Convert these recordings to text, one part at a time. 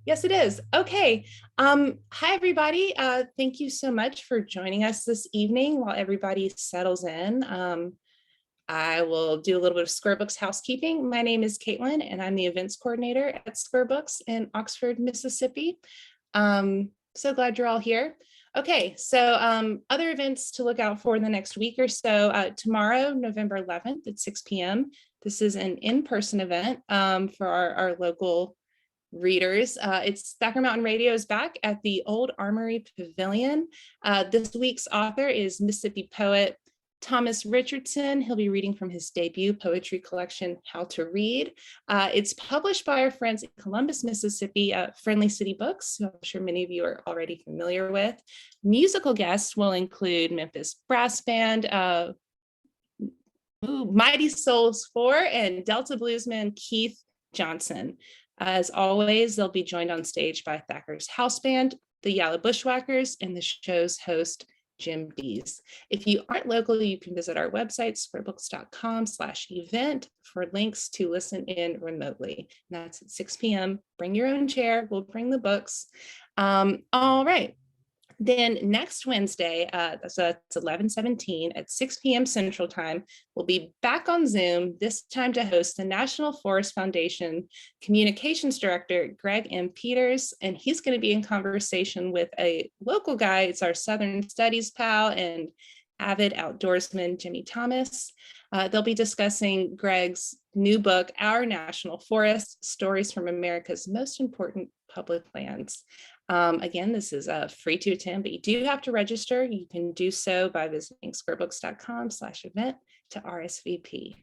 Yes, it is. Okay. Hi, everybody. Thank you so much for joining us this evening while everybody settles in. I will do a little bit of Square Books housekeeping. My name is Caitlin, and I'm the events coordinator at Square Books in Oxford, Mississippi. So glad you're all here. Okay, so other events to look out for in the next week or so. Tomorrow, November 11th at 6 p.m. This is an in-person event for our local readers. It's Thacker Mountain Radio is back at the Old Armory Pavilion. This week's author is Mississippi poet Thomas Richardson. He'll be reading from his debut poetry collection, How to Read. It's published by our friends in Columbus, Mississippi, Friendly City Books, who I'm sure many of you are already familiar with. Musical guests will include Memphis Brass Band, Mighty Souls 4, and Delta bluesman Keith Johnson. As always, they'll be joined on stage by Thacker's House Band, the Yalla Bushwhackers, and the show's host, Jim Dees. If you aren't local, you can visit our website, squarebooks.com/event, for links to listen in remotely. And that's at 6 p.m. Bring your own chair. We'll bring the books. All right. Then next Wednesday, so that's 11/17 at 6 p.m. Central Time, we'll be back on Zoom, this time to host the National Forest Foundation Communications Director, Greg M. Peters, and he's going to be in conversation with a local guy. It's our Southern Studies pal and avid outdoorsman, Jimmy Thomas. They'll be discussing Greg's new book, Our National Forest, Stories from America's Most Important Public Lands. Again, this is free to attend, but you do have to register. You can do so by visiting squarebooks.com/event to RSVP.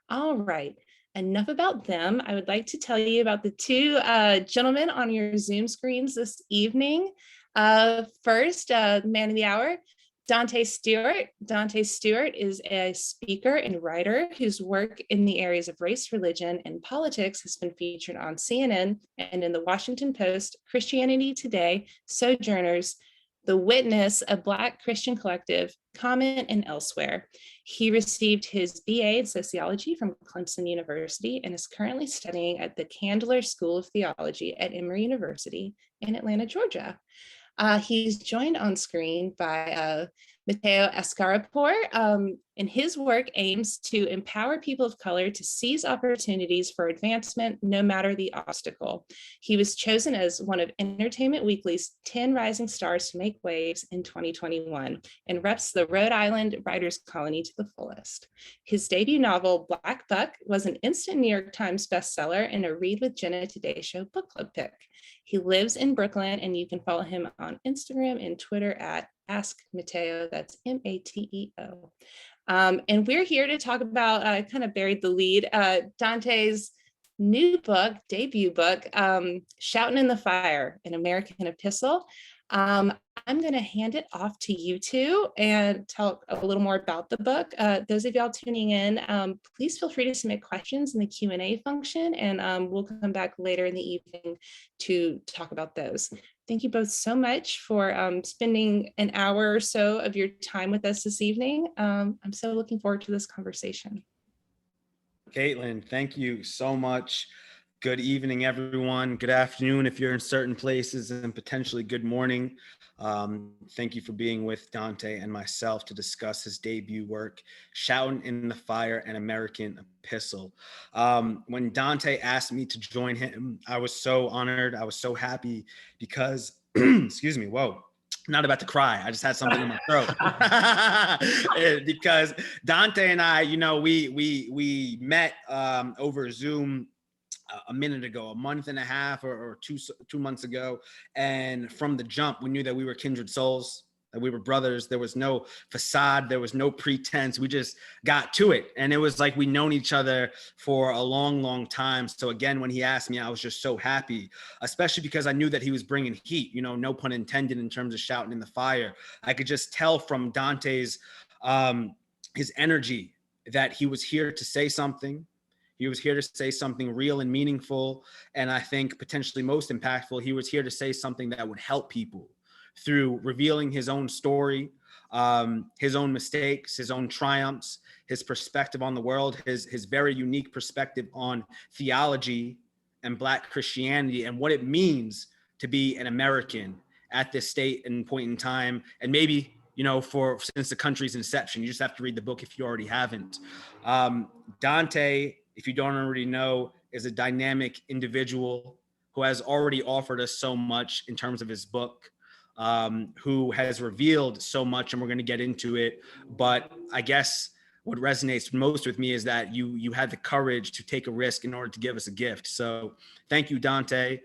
All right, enough about them. I would like to tell you about the two gentlemen on your Zoom screens this evening. First, man of the hour, Danté Stewart. Danté Stewart is a speaker and writer whose work in the areas of race, religion, and politics has been featured on CNN and in the Washington Post, Christianity Today, Sojourners, The Witness, a Black Christian collective, Comment, and elsewhere. He received his BA in sociology from Clemson University and is currently studying at the Candler School of Theology at Emory University in Atlanta, Georgia. He's joined on screen by Mateo Askaripour, and his work aims to empower people of color to seize opportunities for advancement, no matter the obstacle. He was chosen as one of Entertainment Weekly's 10 rising stars to make waves in 2021 and reps the Rhode Island Writers Colony to the fullest. His debut novel, Black Buck, was an instant New York Times bestseller and a Read with Jenna Today Show book club pick. He lives in Brooklyn, and you can follow him on Instagram and Twitter at Ask Mateo. That's Mateo. And we're here to talk about, kind of buried the lead, Danté's new book, debut book, Shoutin' in the Fire, an American Epistle. I'm going to hand it off to you two and tell a little more about the book. Those of y'all tuning in, please feel free to submit questions in the Q&A function, and we'll come back later in the evening to talk about those. Thank you both so much for spending an hour or so of your time with us this evening. I'm so looking forward to this conversation. Caitlin, thank you so much. Good evening, everyone. Good afternoon if you're in certain places, and potentially good morning. Thank you for being with Danté and myself to discuss his debut work, Shoutin' in the Fire, an American Epistle. When Danté asked me to join him, I was so honored. I was so happy because, excuse me, whoa. I'm not about to cry. I just had something in my throat. Because Danté and I, you know, we met over Zoom a minute ago, a month and a half or 2 months ago. And from the jump, we knew that we were kindred souls, that we were brothers. There was no facade. There was no pretense. We just got to it. And it was like we'd known each other for a long, long time. So again, when he asked me, I was just so happy, especially because I knew that he was bringing heat, you know, no pun intended in terms of shouting in the fire. I could just tell from Danté's, his energy that he was here to say something. He was here to say something real and meaningful. And I think potentially most impactful, he was here to say something that would help people through revealing his own story, his own mistakes, his own triumphs, his perspective on the world, his very unique perspective on theology and Black Christianity and what it means to be an American at this state and point in time, and maybe, you know, since the country's inception. You just have to read the book if you already haven't. Danté, if you don't already know, is a dynamic individual who has already offered us so much in terms of his book, who has revealed so much, and we're going to get into it. But I guess what resonates most with me is that you had the courage to take a risk in order to give us a gift. So thank you, Danté.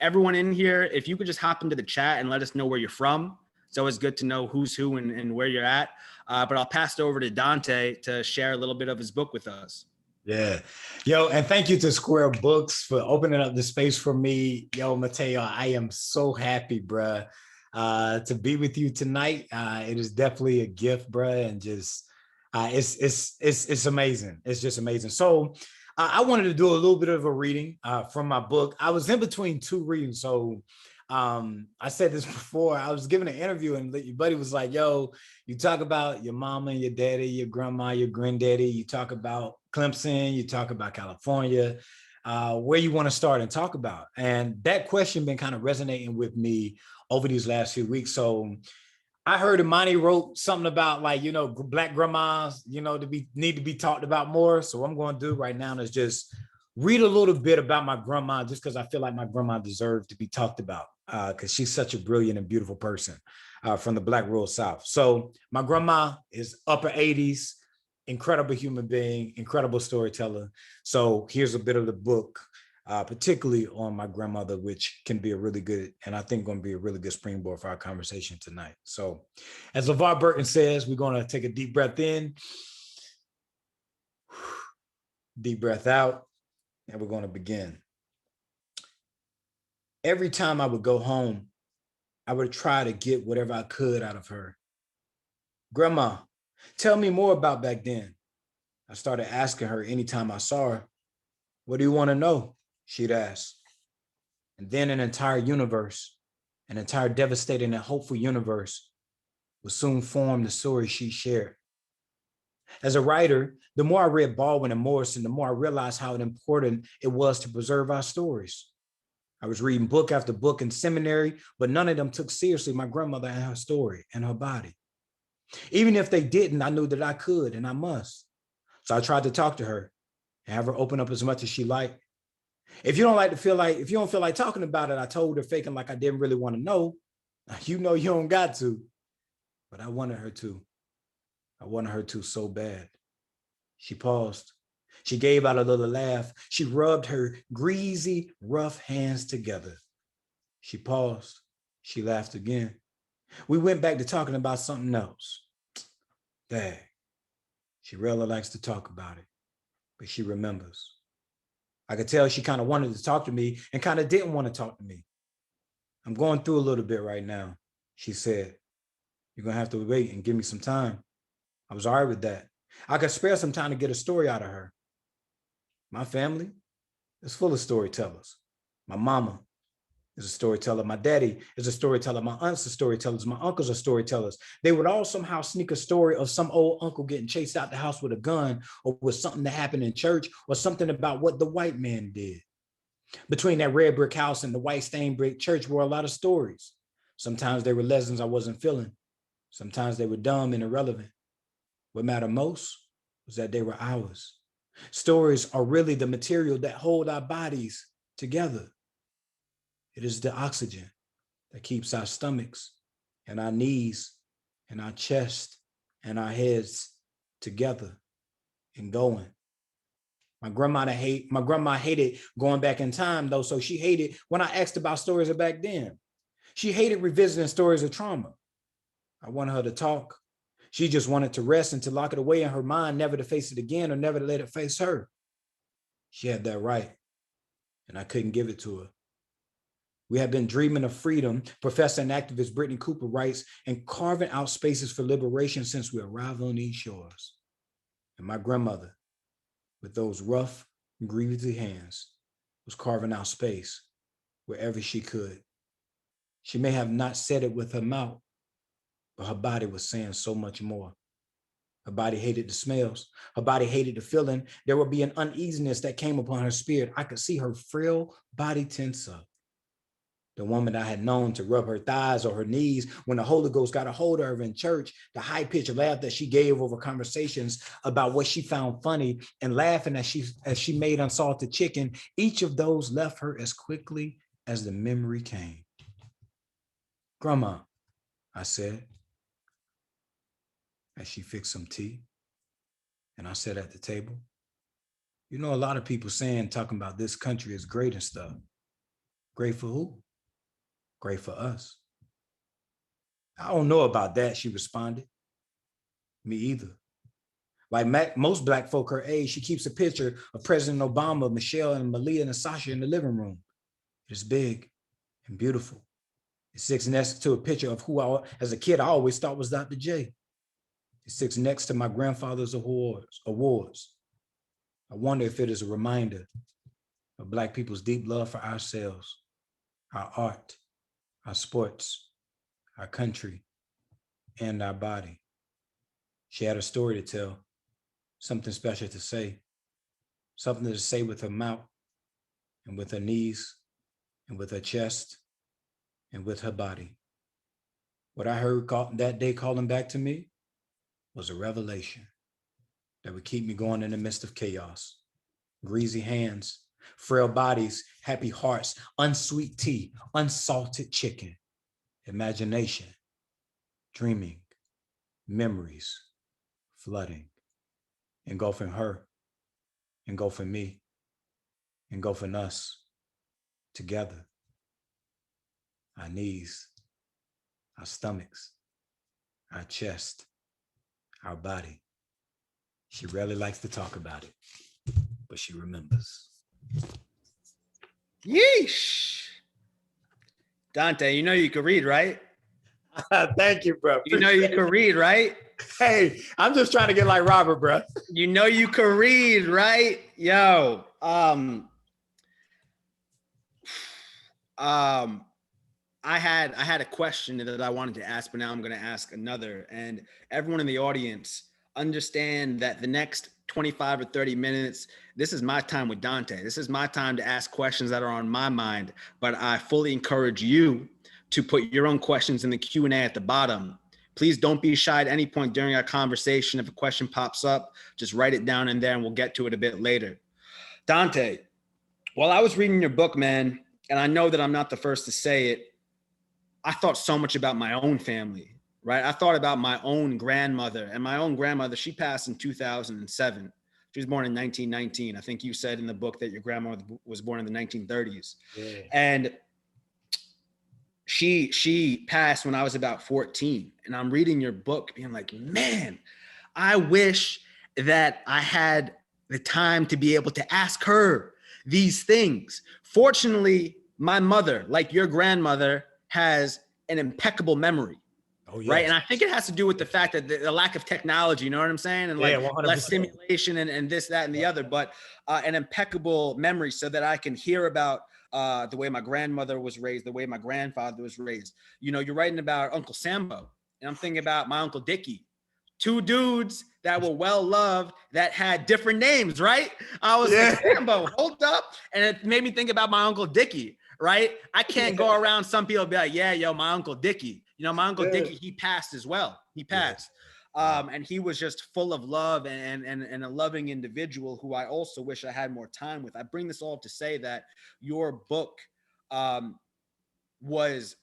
Everyone in here, if you could just hop into the chat and let us know where you're from. It's always good to know who's who and where you're at. But I'll pass it over to Danté to share a little bit of his book with us. Yeah. Yo, and thank you to Square Books for opening up the space for me. Yo, Mateo, I am so happy, bruh, to be with you tonight. It is definitely a gift, bruh, and just it's amazing. It's just amazing. So I wanted to do a little bit of a reading from my book. I was in between two readings. So I said this before. I was giving an interview and your buddy was like, yo, you talk about your mama and your daddy, your grandma, your granddaddy. You talk about Clemson, you talk about California, where you want to start and talk about. And that question been kind of resonating with me over these last few weeks. So I heard Imani wrote something about, like, you know, Black grandmas, you know, need to be talked about more. So what I'm going to do right now is just read a little bit about my grandma, just because I feel like my grandma deserved to be talked about, because she's such a brilliant and beautiful person from the Black rural South. So my grandma is upper 80s, incredible human being, incredible storyteller. So here's a bit of the book, particularly on my grandmother, which can be a really good, and I think going to be a really good springboard for our conversation tonight. So as LeVar Burton says, we're going to take a deep breath in, deep breath out, and we're going to begin. Every time I would go home, I would try to get whatever I could out of her. Grandma, tell me more about back then. I started asking her anytime I saw her. What do you want to know? She'd ask. And then an entire universe, an entire devastating and hopeful universe, would soon form the story she shared. As a writer, the more I read Baldwin and Morrison, the more I realized how important it was to preserve our stories. I was reading book after book in seminary, but none of them took seriously my grandmother and her story and her body. Even if they didn't, I knew that I could and I must. So I tried to talk to her and have her open up as much as she liked. If you don't feel like talking about it, I told her, faking like I didn't really want to know. You know you don't got to. But I wanted her to. I wanted her to so bad. She paused. She gave out a little laugh. She rubbed her greasy, rough hands together. She paused. She laughed again. We went back to talking about something else. Dad. She really likes to talk about it, but she remembers. I could tell she kind of wanted to talk to me and kind of didn't want to talk to me. I'm going through a little bit right now, she said. You're going to have to wait and give me some time. I was all right with that. I could spare some time to get a story out of her. My family is full of storytellers. My mama is a storyteller. My daddy is a storyteller. My aunts are storytellers. My uncles are storytellers. They would all somehow sneak a story of some old uncle getting chased out the house with a gun, or with something that happened in church, or something about what the white man did. Between that red brick house and the white stained brick church were a lot of stories. Sometimes they were lessons I wasn't feeling. Sometimes they were dumb and irrelevant. What mattered most was that they were ours. Stories are really the material that hold our bodies together. It is the oxygen that keeps our stomachs and our knees and our chest and our heads together and going. My grandma hated going back in time, though, so she hated when I asked about stories of back then. She hated revisiting stories of trauma. I wanted her to talk. She just wanted to rest and to lock it away in her mind, never to face it again or never to let it face her. She had that right, and I couldn't give it to her. We have been dreaming of freedom, professor and activist Brittany Cooper writes, and carving out spaces for liberation since we arrived on these shores. And my grandmother, with those rough, greasy hands, was carving out space wherever she could. She may have not said it with her mouth, but her body was saying so much more. Her body hated the smells. Her body hated the feeling. There would be an uneasiness that came upon her spirit. I could see her frail body tense up. The woman I had known to rub her thighs or her knees when the Holy Ghost got a hold of her in church, the high-pitched laugh that she gave over conversations about what she found funny and laughing as she made unsalted chicken, each of those left her as quickly as the memory came. Grandma, I said, as she fixed some tea, and I sat at the table. You know, a lot of people talking about this country is great and stuff. Great for who? Great for us. I don't know about that, she responded. Me either. Like most Black folk her age, she keeps a picture of President Obama, Michelle, and Malia and Sasha in the living room. It's big and beautiful. It sits next to a picture of who as a kid, I always thought was Dr. J. It sits next to my grandfather's awards. I wonder if it is a reminder of Black people's deep love for ourselves, our art, our sports, our country, and our body. She had a story to tell, something special to say, something to say with her mouth and with her knees and with her chest and with her body. What I heard that day calling back to me was a revelation that would keep me going in the midst of chaos. Greasy hands, frail bodies, happy hearts, unsweet tea, unsalted chicken, imagination, dreaming, memories, flooding, engulfing her, engulfing me, engulfing us together. Our knees, our stomachs, our chest, our body. She rarely likes to talk about it, but she remembers. Yeesh. Danté, you know you can read, right? Thank you, bro. You know you can read, right? Hey, I'm just trying to get like Robert, bro. You know you can read, right? Yo, I had a question that I wanted to ask, but now I'm going to ask another. And everyone in the audience, understand that the next 25 or 30 minutes, this is my time with Danté. This is my time to ask questions that are on my mind, but I fully encourage you to put your own questions in the Q&A at the bottom. Please don't be shy at any point during our conversation. If a question pops up, just write it down in there and we'll get to it a bit later. Danté, while I was reading your book, man, and I know that I'm not the first to say it, I thought so much about my own family, right? I thought about my own grandmother, and my own grandmother, she passed in 2007. She was born in 1919. I think you said in the book that your grandmother was born in the 1930s. Yeah. And she passed when I was about 14. And I'm reading your book being like, man, I wish that I had the time to be able to ask her these things. Fortunately, my mother, like your grandmother, has an impeccable memory. Oh, yes. Right. And I think it has to do with the fact that the lack of technology, you know what I'm saying? And like 100%. Less stimulation and this, that, and the other, but an impeccable memory so that I can hear about the way my grandmother was raised, the way my grandfather was raised. You know, you're writing about Uncle Sambo, and I'm thinking about my Uncle Dickie. Two dudes that were well-loved that had different names, right? I was like, Sambo, hold up. And it made me think about my Uncle Dickie. Right? I can't go around some people be like, yeah, yo, my Uncle Dickie. You know, my Uncle Dickie, he passed as well. He passed. And he was just full of love and a loving individual who I also wish I had more time with. I bring this all to say that your book was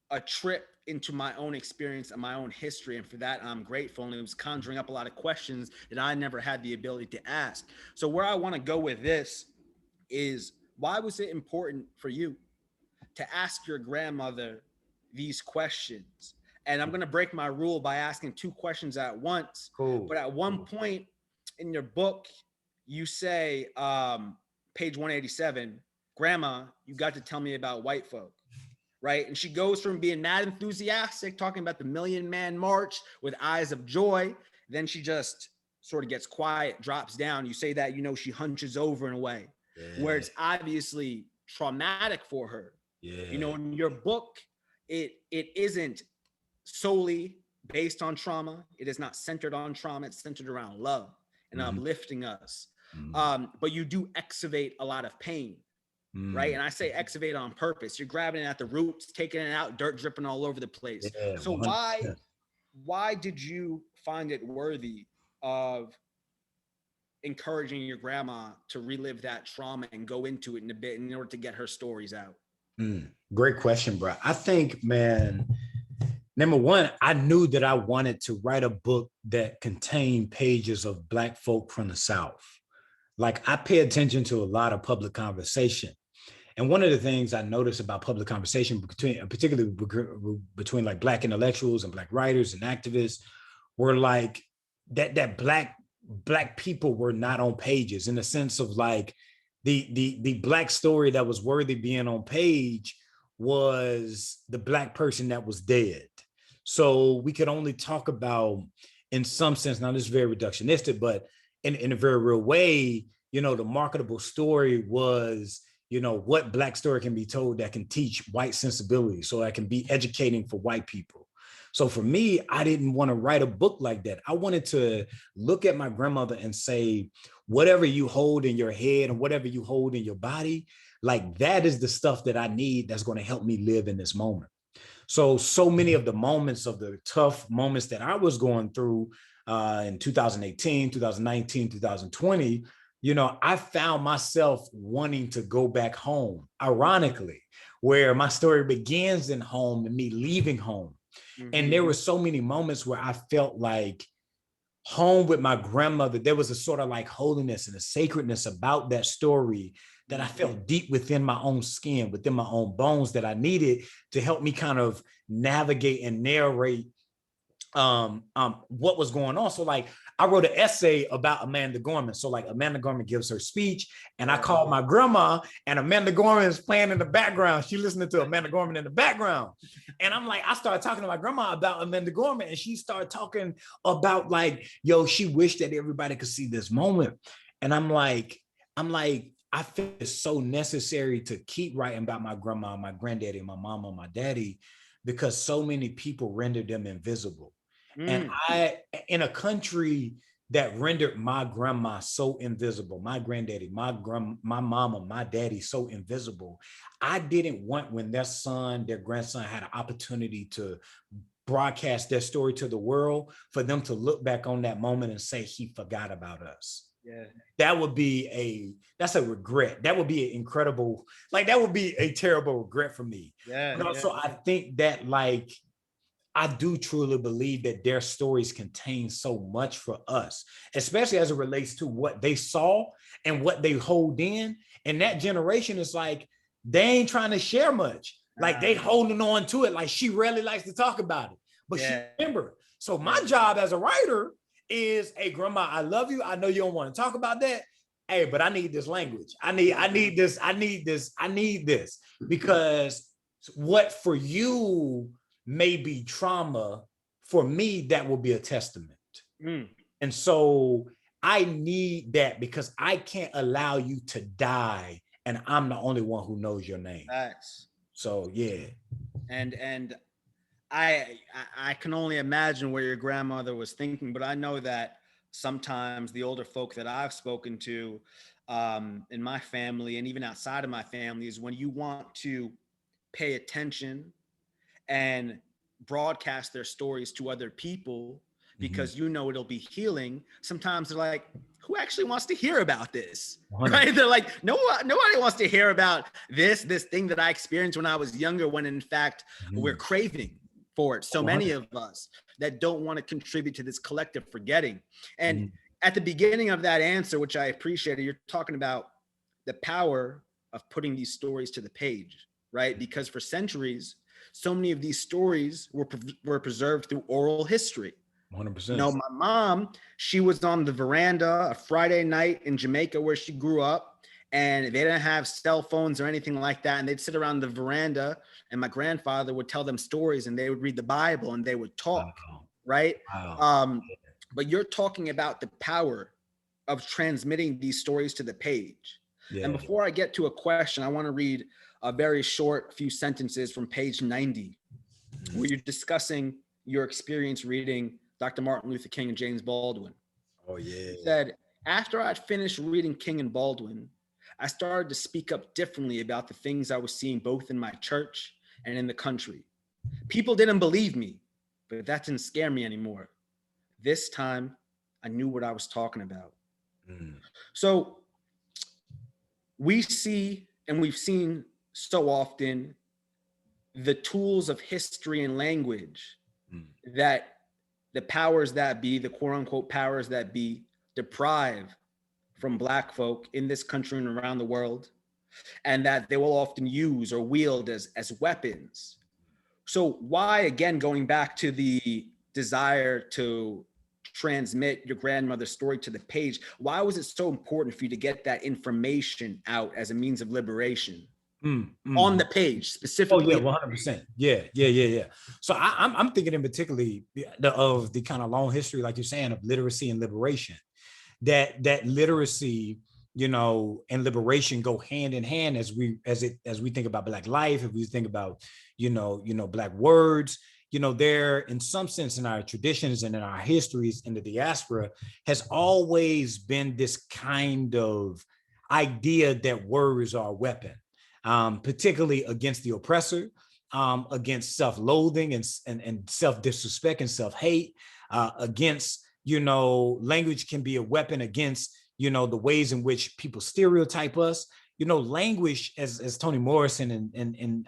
a trip into my own experience and my own history. And for that, I'm grateful. And it was conjuring up a lot of questions that I never had the ability to ask. So where I want to go with this is, why was it important for you to ask your grandmother these questions? And I'm going to break my rule by asking two questions at once. Cool. But at one point in your book, you say, page 187, Grandma, you got to tell me about white folk, right? And she goes from being mad enthusiastic, talking about the Million Man March with eyes of joy. Then she just sort of gets quiet, drops down. You say that, you know, she hunches over in a way where it's obviously traumatic for her. Yeah. You know, in your book, it isn't solely based on trauma. It is not centered on trauma. It's centered around love and uplifting us. But you do excavate a lot of pain. right? And I say excavate on purpose. You're grabbing it at the roots, taking it out, dirt dripping all over the place. Yeah, So 100%. why did you find it worthy of encouraging your grandma to relive that trauma and go into it in a bit in order to get her stories out? Great question, bro. I think, man, number one, I knew that I wanted to write a book that contained pages of Black folk from the South. Like, I pay attention to a lot of public conversation. And one of the things I noticed about public conversation, particularly between like Black intellectuals and Black writers and activists, were like that Black people were not on pages, in the sense of like the Black story that was worthy being on page was the Black person that was dead. So we could only talk about, in some sense, now this is very reductionistic, but in a very real way, you know, the marketable story was, you know, what Black story can be told that can teach white sensibility, so that can be educating for white people. So for me, I didn't want to write a book like that. I wanted to look at my grandmother and say, whatever you hold in your head and whatever you hold in your body, like that is the stuff that I need that's going to help me live in this moment. So many of the moments, of the tough moments that I was going through in 2018, 2019, 2020, you know, I found myself wanting to go back home, ironically, where my story begins in home and me leaving home. And there were so many moments where I felt like home with my grandmother, there was a sort of like holiness and a sacredness about that story that I felt deep within my own skin, within my own bones, that I needed to help me kind of navigate and narrate what was going on. So like I wrote an essay about Amanda Gorman. So like Amanda Gorman gives her speech, and I called my grandma, and Amanda Gorman is playing in the background. She listening to Amanda Gorman in the background. And I'm like, I started talking to my grandma about Amanda Gorman, and she started talking about like, yo, she wished that everybody could see this moment. And I'm like, I feel it's so necessary to keep writing about my grandma, my granddaddy, my mama, my daddy, because so many people rendered them invisible. And I, in a country that rendered my grandma so invisible, my granddaddy, my mama, my daddy so invisible, I didn't want, when their son, their grandson had an opportunity to broadcast their story to the world, for them to look back on that moment and say, he forgot about us. Yeah. That would be that's a regret. That would be an incredible, like that would be a terrible regret for me. Yeah. But also I think that like, I do truly believe that their stories contain so much for us, especially as it relates to what they saw and what they hold in. And that generation is like, they ain't trying to share much. Like they holding on to it. Like she rarely likes to talk about it, but she remember. So my job as a writer is, hey, grandma, I love you. I know you don't want to talk about that. Hey, but I need this language. I need this, because what for you may be trauma, for me, that will be a testament. And so I need that, because I can't allow you to die and I'm the only one who knows your name. Facts. So yeah. And I can only imagine where your grandmother was thinking, but I know that sometimes the older folk that I've spoken to in my family and even outside of my family is when you want to pay attention and broadcast their stories to other people because you know it'll be healing. Sometimes they're like, who actually wants to hear about this? 100. Right? They're like, nobody wants to hear about this thing that I experienced when I was younger, when in fact we're craving for it. So 100. Many of us that don't want to contribute to this collective forgetting. And at the beginning of that answer, which I appreciated, you're talking about the power of putting these stories to the page, right? Because for centuries, so many of these stories were preserved through oral history. 100%. You know, my mom, she was on the veranda a Friday night in Jamaica where she grew up, and they didn't have cell phones or anything like that. And they'd sit around the veranda, and my grandfather would tell them stories, and they would read the Bible, and they would talk, right? Wow. But you're talking about the power of transmitting these stories to the page. Yeah. And before I get to a question, I want to read a very short few sentences from page 90, where you're discussing your experience reading Dr. Martin Luther King and James Baldwin. Oh, yeah. He said, after I'd finished reading King and Baldwin, I started to speak up differently about the things I was seeing both in my church and in the country. People didn't believe me, but that didn't scare me anymore. This time, I knew what I was talking about. So we see, and we've seen so often, the tools of history and language that the powers that be, the quote unquote powers that be, deprive from Black folk in this country and around the world, and that they will often use or wield as weapons. So why, again, going back to the desire to transmit your grandmother's story to the page, why was it so important for you to get that information out as a means of liberation on the page specifically? Oh yeah, 100%. Yeah. So I'm thinking in particularly of the kind of long history, like you're saying, of literacy and liberation. That literacy, you know, and liberation go hand in hand as we think about Black life, if we think about, you know, Black words. You know, there, in some sense, in our traditions and in our histories in the diaspora, has always been this kind of idea that words are a weapon, particularly against the oppressor, against self-loathing and self-disrespect and self-hate, against, you know, language can be a weapon against, you know, the ways in which people stereotype us. You know, language, as Toni Morrison in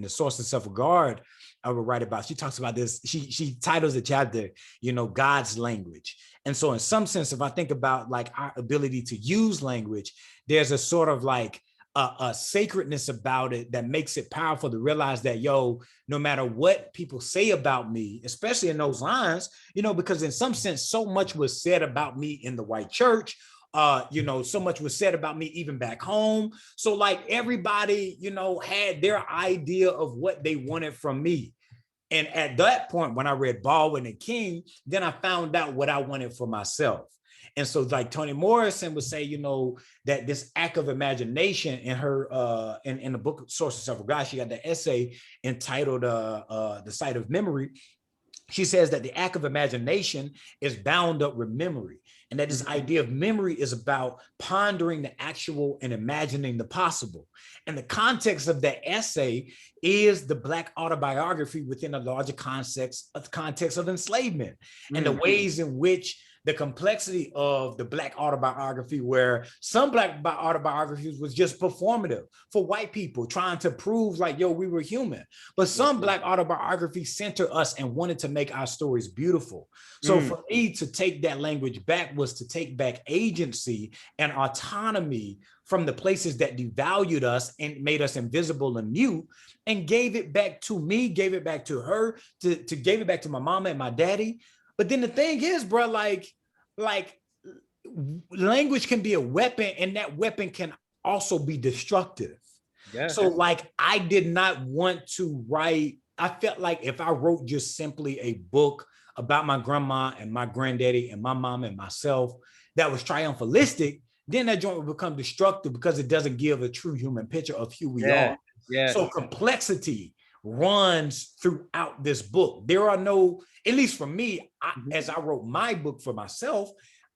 The Source of Self-Regard, I will write about. She talks about this. She titles the chapter, you know, God's language. And so, in some sense, if I think about like our ability to use language, there's a sort of like a sacredness about it that makes it powerful to realize that, yo, no matter what people say about me, especially in those lines, you know, because in some sense, so much was said about me in the white church. You know, so much was said about me even back home. So like everybody, you know, had their idea of what they wanted from me. And at that point, when I read Baldwin and King, then I found out what I wanted for myself. And so like Toni Morrison would say, you know, that this act of imagination in her, in the book Source of Self-Regard, she got the essay entitled The Sight of Memory. She says that the act of imagination is bound up with memory, and that this idea of memory is about pondering the actual and imagining the possible. And the context of that essay is the Black autobiography within a larger context of enslavement, and the ways in which the complexity of the Black autobiography, where some Black autobiographies was just performative for white people trying to prove like, yo, we were human. But some Black autobiographies center us and wanted to make our stories beautiful. So for me to take that language back was to take back agency and autonomy from the places that devalued us and made us invisible and mute, and gave it back to me, gave it back to her, to gave it back to my mama and my daddy. But then the thing is, bro, like language can be a weapon, and that weapon can also be destructive. Yeah. So like, I did not want to write, I felt like if I wrote just simply a book about my grandma and my granddaddy and my mom and myself that was triumphalistic, then that joint would become destructive because it doesn't give a true human picture of who we are. Yeah. So complexity runs throughout this book. There are no, at least for me, as I wrote my book for myself,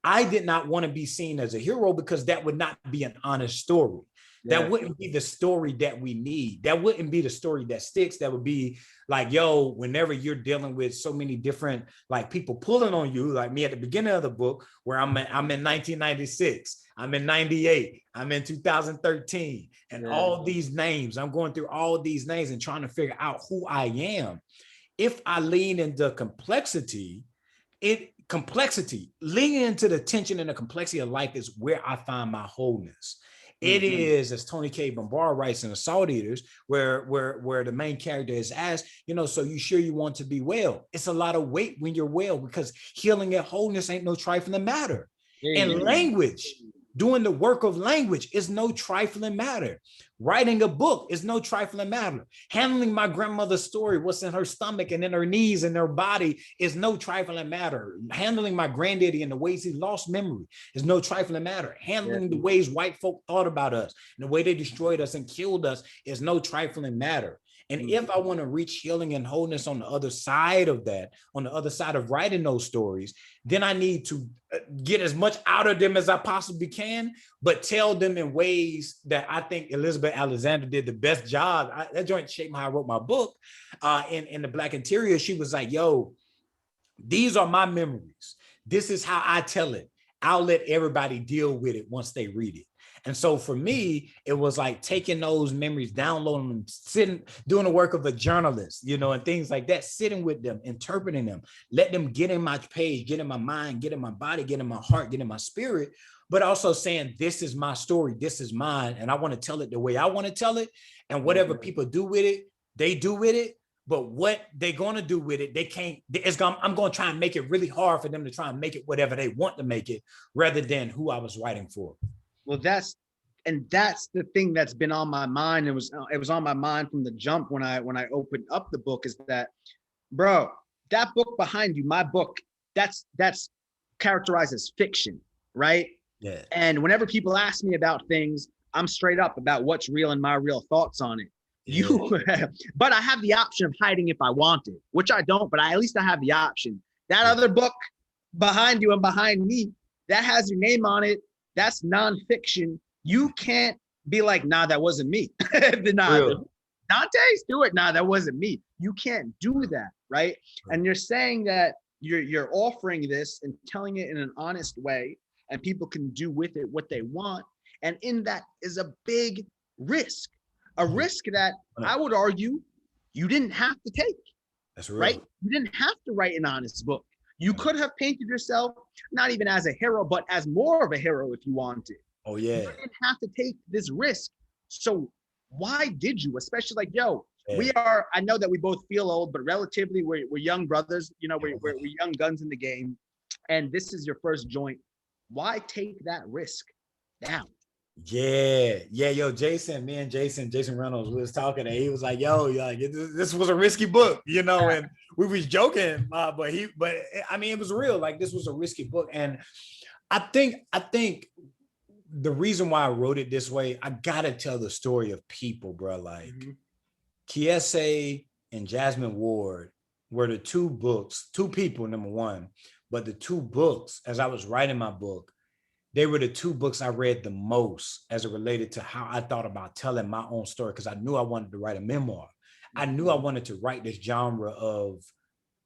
I did not want to be seen as a hero because that would not be an honest story. Yeah. That wouldn't be the story that we need. That wouldn't be the story that sticks. That would be like, yo, whenever you're dealing with so many different like people pulling on you, like me at the beginning of the book, where I'm in 1996, I'm in 98, I'm in 2013, and all these names, I'm going through all these names and trying to figure out who I am. If I lean into complexity, leaning into the tension and the complexity of life is where I find my wholeness. It is, as Tony K. Bombara writes in The Salt Eaters, where the main character is asked, you know, so you sure you want to be well? It's a lot of weight when you're well, because healing and wholeness ain't no trifling matter. And language, doing the work of language is no trifling matter. Writing a book is no trifling matter. Handling my grandmother's story, what's in her stomach and in her knees and her body, is no trifling matter. Handling my granddaddy and the ways he lost memory is no trifling matter. Handling the ways white folk thought about us and the way they destroyed us and killed us is no trifling matter. And if I want to reach healing and wholeness on the other side of that, on the other side of writing those stories, then I need to get as much out of them as I possibly can, but tell them in ways that I think Elizabeth Alexander did the best job. That joint shaped how I wrote my book. In the Black Interior, she was like, yo, these are my memories. This is how I tell it. I'll let everybody deal with it once they read it. And so for me, it was like taking those memories, downloading them, sitting, doing the work of a journalist, you know, and things like that, sitting with them, interpreting them, let them get in my page, get in my mind, get in my body, get in my heart, get in my spirit, but also saying, this is my story, this is mine, and I want to tell it the way I want to tell it. And whatever people do with it, they do with it. But what they're going to do with it, they can't, I'm going to try and make it really hard for them to try and make it whatever they want to make it, rather than who I was writing for. Well, that's the thing that's been on my mind. It was on my mind from the jump when I opened up the book, is that, bro, that book behind you, my book, that's characterized as fiction, right? Yeah. And whenever people ask me about things, I'm straight up about what's real and my real thoughts on it. Yeah. But I have the option of hiding if I wanted, which I don't, but at least I have the option. That other book behind you and behind me, that has your name on it. That's nonfiction. You can't be like, nah, that wasn't me. Danté, Stewart, nah, that wasn't me. You can't do that, right? And you're saying that you're offering this and telling it in an honest way, and people can do with it what they want. And in that is a big risk, a risk that I would argue you didn't have to take. That's real. Right? You didn't have to write an honest book. You could have painted yourself not even as a hero, but as more of a hero if you wanted. Oh, yeah. You didn't have to take this risk. So why did you? Especially like, yo, we are, I know that we both feel old, but relatively we're young brothers, you know, we're young guns in the game. And this is your first joint. Why take that risk now? Yeah, yo, Jason Reynolds, we was talking, and he was like, yo, like, this was a risky book, you know, and we was joking, but I mean, it was real, like, this was a risky book. And I think the reason why I wrote it this way, I gotta tell the story of people, bro. Like, Kiese and Jasmine Ward were the two people, number one, but the two books, as I was writing my book, they were the two books I read the most as it related to how I thought about telling my own story, because I knew I wanted to write a memoir. I knew I wanted to write this genre of,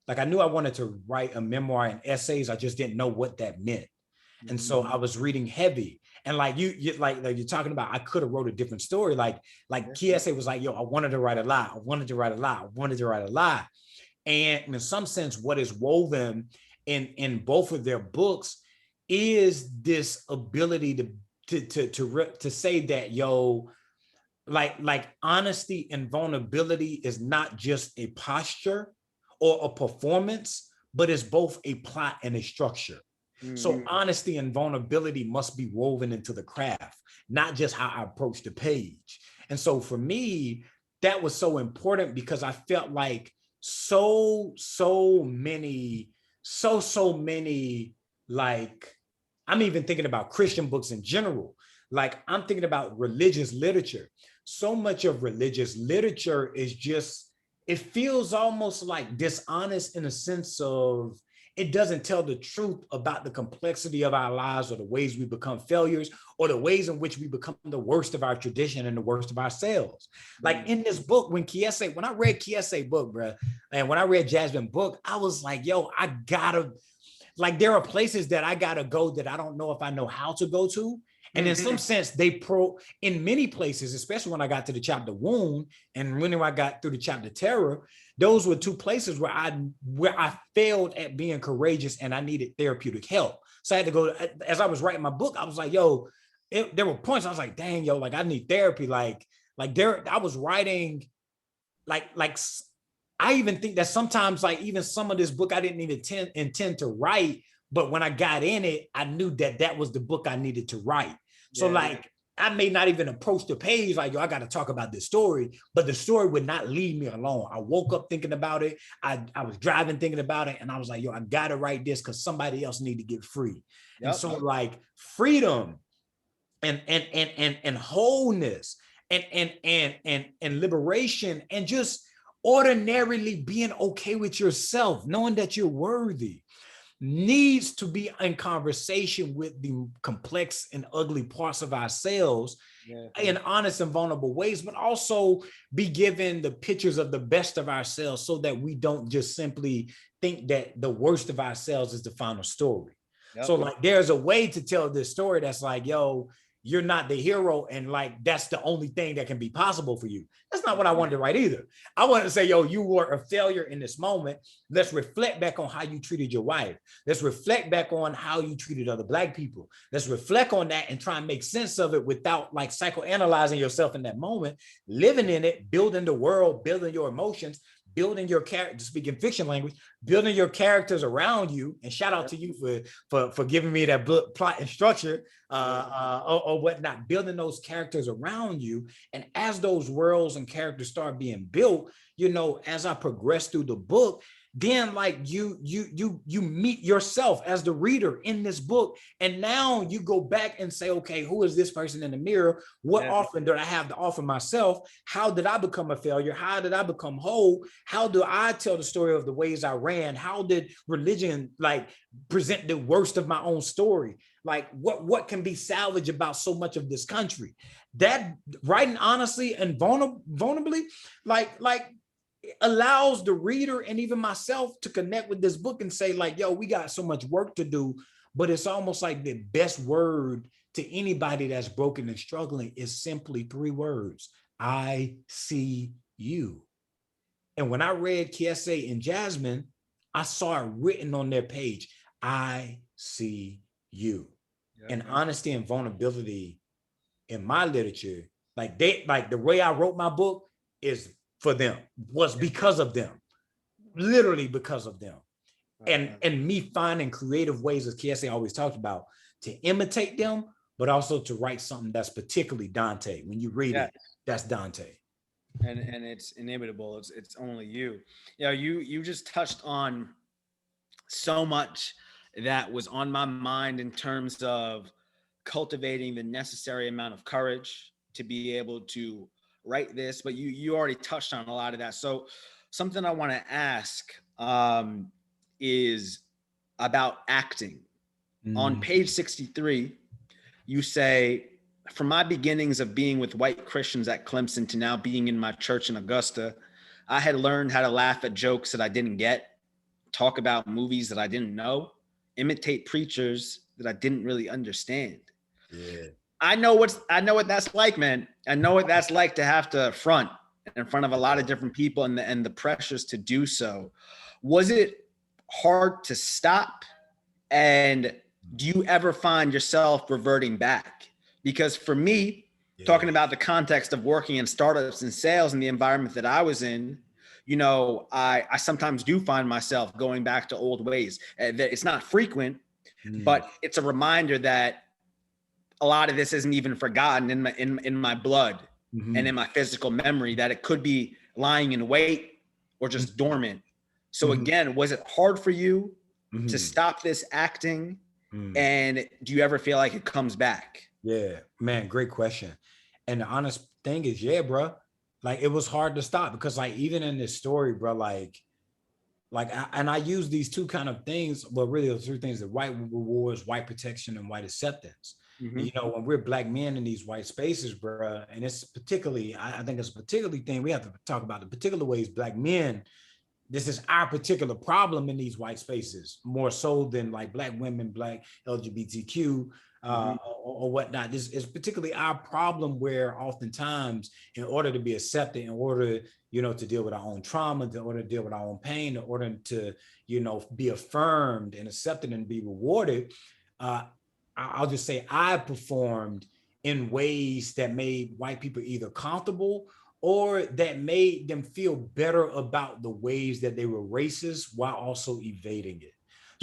like, I knew I wanted to write a memoir and essays. I just didn't know what that meant. And so I was reading heavy. And like you're talking about, I could have wrote a different story. Like Kiese was like, yo, I wanted to write a lie. I wanted to write a lie. And in some sense, what is woven in both of their books is this ability to say that, yo, like honesty and vulnerability is not just a posture or a performance, but it's both a plot and a structure. So honesty and vulnerability must be woven into the craft, not just how I approach the page. And so for me, that was so important, because I felt like so many, like, I'm even thinking about Christian books in general. Like, I'm thinking about religious literature. So much of religious literature is just, it feels almost like dishonest in a sense of, it doesn't tell the truth about the complexity of our lives, or the ways we become failures, or the ways in which we become the worst of our tradition and the worst of ourselves. Like in this book, when I read Kiese book, bro, and when I read Jasmine book, I was like, yo, I gotta, like, there are places that I gotta go that I don't know if I know how to go to. And in some sense, in many places, especially when I got to the chapter Wound, and when I got through the chapter Terror, those were two places where I failed at being courageous, and I needed therapeutic help. So I had to go, as I was writing my book, I was like, yo, there were points I was like, dang, yo, like, I need therapy. Like I was writing, like I even think that sometimes, like, even some of this book I didn't even intend to write, but when I got in it, I knew that was the book I needed to write. So like, I may not even approach the page like, yo, I got to talk about this story, but the story would not leave me alone. I woke up thinking about it. I was driving thinking about it, and I was like, yo, I got to write this because somebody else need to get free. And so like freedom and wholeness and liberation, and just ordinarily being okay with yourself, knowing that you're worthy, needs to be in conversation with the complex and ugly parts of ourselves in honest and vulnerable ways, but also be given the pictures of the best of ourselves so that we don't just simply think that the worst of ourselves is the final story. So like there's a way to tell this story that's like, yo, you're not the hero, and like that's the only thing that can be possible for you. That's not what I wanted to write either. I wanted to say, yo, you were a failure in this moment. Let's reflect back on how you treated your wife. Let's reflect back on how you treated other Black people. Let's reflect on that and try and make sense of it without like psychoanalyzing yourself in that moment, living in it, building the world, building your emotions, building your character, speaking fiction language, building your characters around you. And shout out to you for giving me that plot and structure or whatnot, building those characters around you. And as those worlds and characters start being built, you know, as I progress through the book, then like you meet yourself as the reader in this book. And now you go back and say, okay, who is this person in the mirror? What offering do I have to offer myself? How did I become a failure? How did I become whole? How do I tell the story of the ways I ran? How did religion like present the worst of my own story? Like what can be salvaged about so much of this country? That writing honestly and vulnerably, like allows the reader and even myself to connect with this book and say like, yo, we got so much work to do. But it's almost like the best word to anybody that's broken and struggling is simply 3 words: I see you. And when I read Kiese and Jasmine, I saw it written on their page: I see you. And honesty and vulnerability in my literature, like the way I wrote my book is for them, was because of them, literally because of them. And me finding creative ways, as Kiese always talks about, to imitate them, but also to write something that's particularly Danté. When you read it, that's Danté. And it's inimitable. It's only you. You know, you just touched on so much that was on my mind in terms of cultivating the necessary amount of courage to be able to write this, but you already touched on a lot of that. So something I want to ask is about acting. On page 63, you say, from my beginnings of being with white Christians at Clemson to now being in my church in Augusta, I had learned how to laugh at jokes that I didn't get, talk about movies that I didn't know, imitate preachers that I didn't really understand. Yeah. I know what that's like, man. I know what that's like to have to front in front of a lot of different people and the pressures to do so. Was it hard to stop? And do you ever find yourself reverting back? Because for me, talking about the context of working in startups and sales and the environment that I was in, you know, I sometimes do find myself going back to old ways. It's not frequent, but it's a reminder that a lot of this isn't even forgotten in my blood and in my physical memory, that it could be lying in wait or just dormant. So again, was it hard for you to stop this acting? And do you ever feel like it comes back? Yeah, man, great question. And the honest thing is, yeah, bro, like it was hard to stop, because like even in this story, bro, like I use these 2 kind of things, well, really the 3 things: the white rewards, white protection, and white acceptance. You know, when we're Black men in these white spaces, bro, and it's particularly, I think it's a particularly thing we have to talk about, the particular ways Black men, this is our particular problem in these white spaces, more so than like Black women, Black LGBTQ or whatnot. This is particularly our problem, where oftentimes in order to be accepted, in order, you know, to deal with our own trauma, in order to deal with our own pain, in order to, you know, be affirmed and accepted and be rewarded, I'll just say I performed in ways that made white people either comfortable or that made them feel better about the ways that they were racist while also evading it.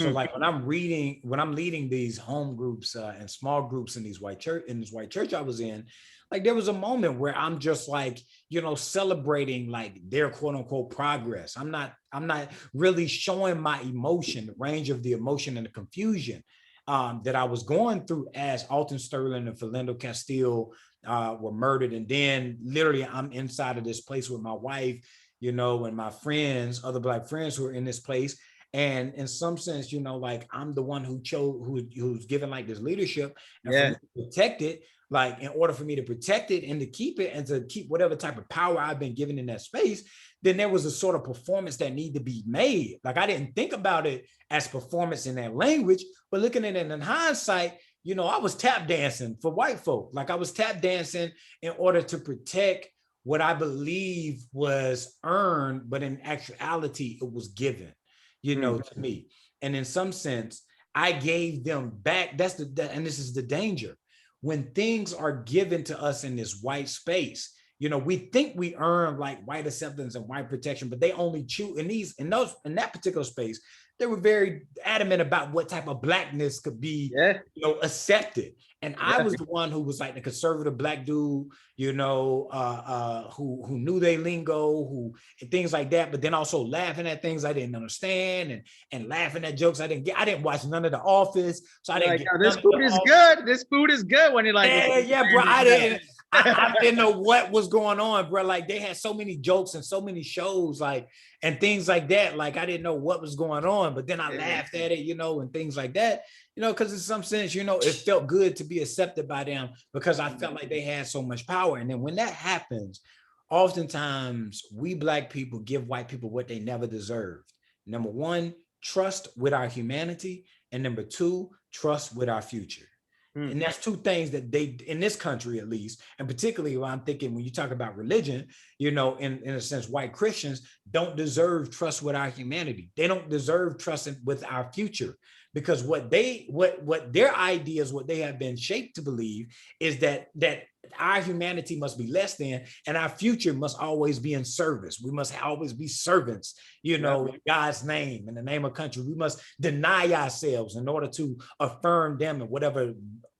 So like when I'm leading these home groups and small groups in this white church I was in, like there was a moment where I'm just like, you know, celebrating like their quote unquote progress. I'm not really showing my emotion, the range of the emotion and the confusion that I was going through as Alton Sterling and Philando Castile were murdered. And then literally I'm inside of this place with my wife, and my friends, other Black friends who are in this place. And in some sense, like I'm the one who who's given like this leadership, and for me to protect it, like in order for me to protect it and to keep it and to keep whatever type of power I've been given in that space, then there was a sort of performance that needed to be made. Like I didn't think about it as performance in that language, but looking at it in hindsight, I was tap dancing for white folk. Like I was tap dancing in order to protect what I believe was earned, but in actuality, it was given, to me. And in some sense, I gave them back. And this is the danger. When things are given to us in this white space, we think we earn like white acceptance and white protection, but they only choose in that particular space. They were very adamant about what type of Blackness could be, accepted. And I was the one who was like the conservative Black dude, who knew their lingo, and things like that, but then also laughing at things I didn't understand and laughing at jokes I didn't get. I didn't watch none of The Office, so I didn't get this food is good. This food is good when you're like, bro. I didn't know what was going on, bro. Like they had so many jokes and so many shows, like, and things like that. Like I didn't know what was going on, but then I laughed at it, and things like that, because in some sense, it felt good to be accepted by them because I felt like they had so much power. And then when that happens, oftentimes we Black people give white people what they never deserved. Number one, trust with our humanity. And number two, trust with our future. And that's two things that they, in this country at least, and particularly when I'm thinking when you talk about religion, in a sense, white Christians don't deserve trust with our humanity. They don't deserve trust with our future, because what their ideas, what they have been shaped to believe is that our humanity must be less than, and our future must always be in service. We must always be servants, in God's name, in the name of country. We must deny ourselves in order to affirm them and whatever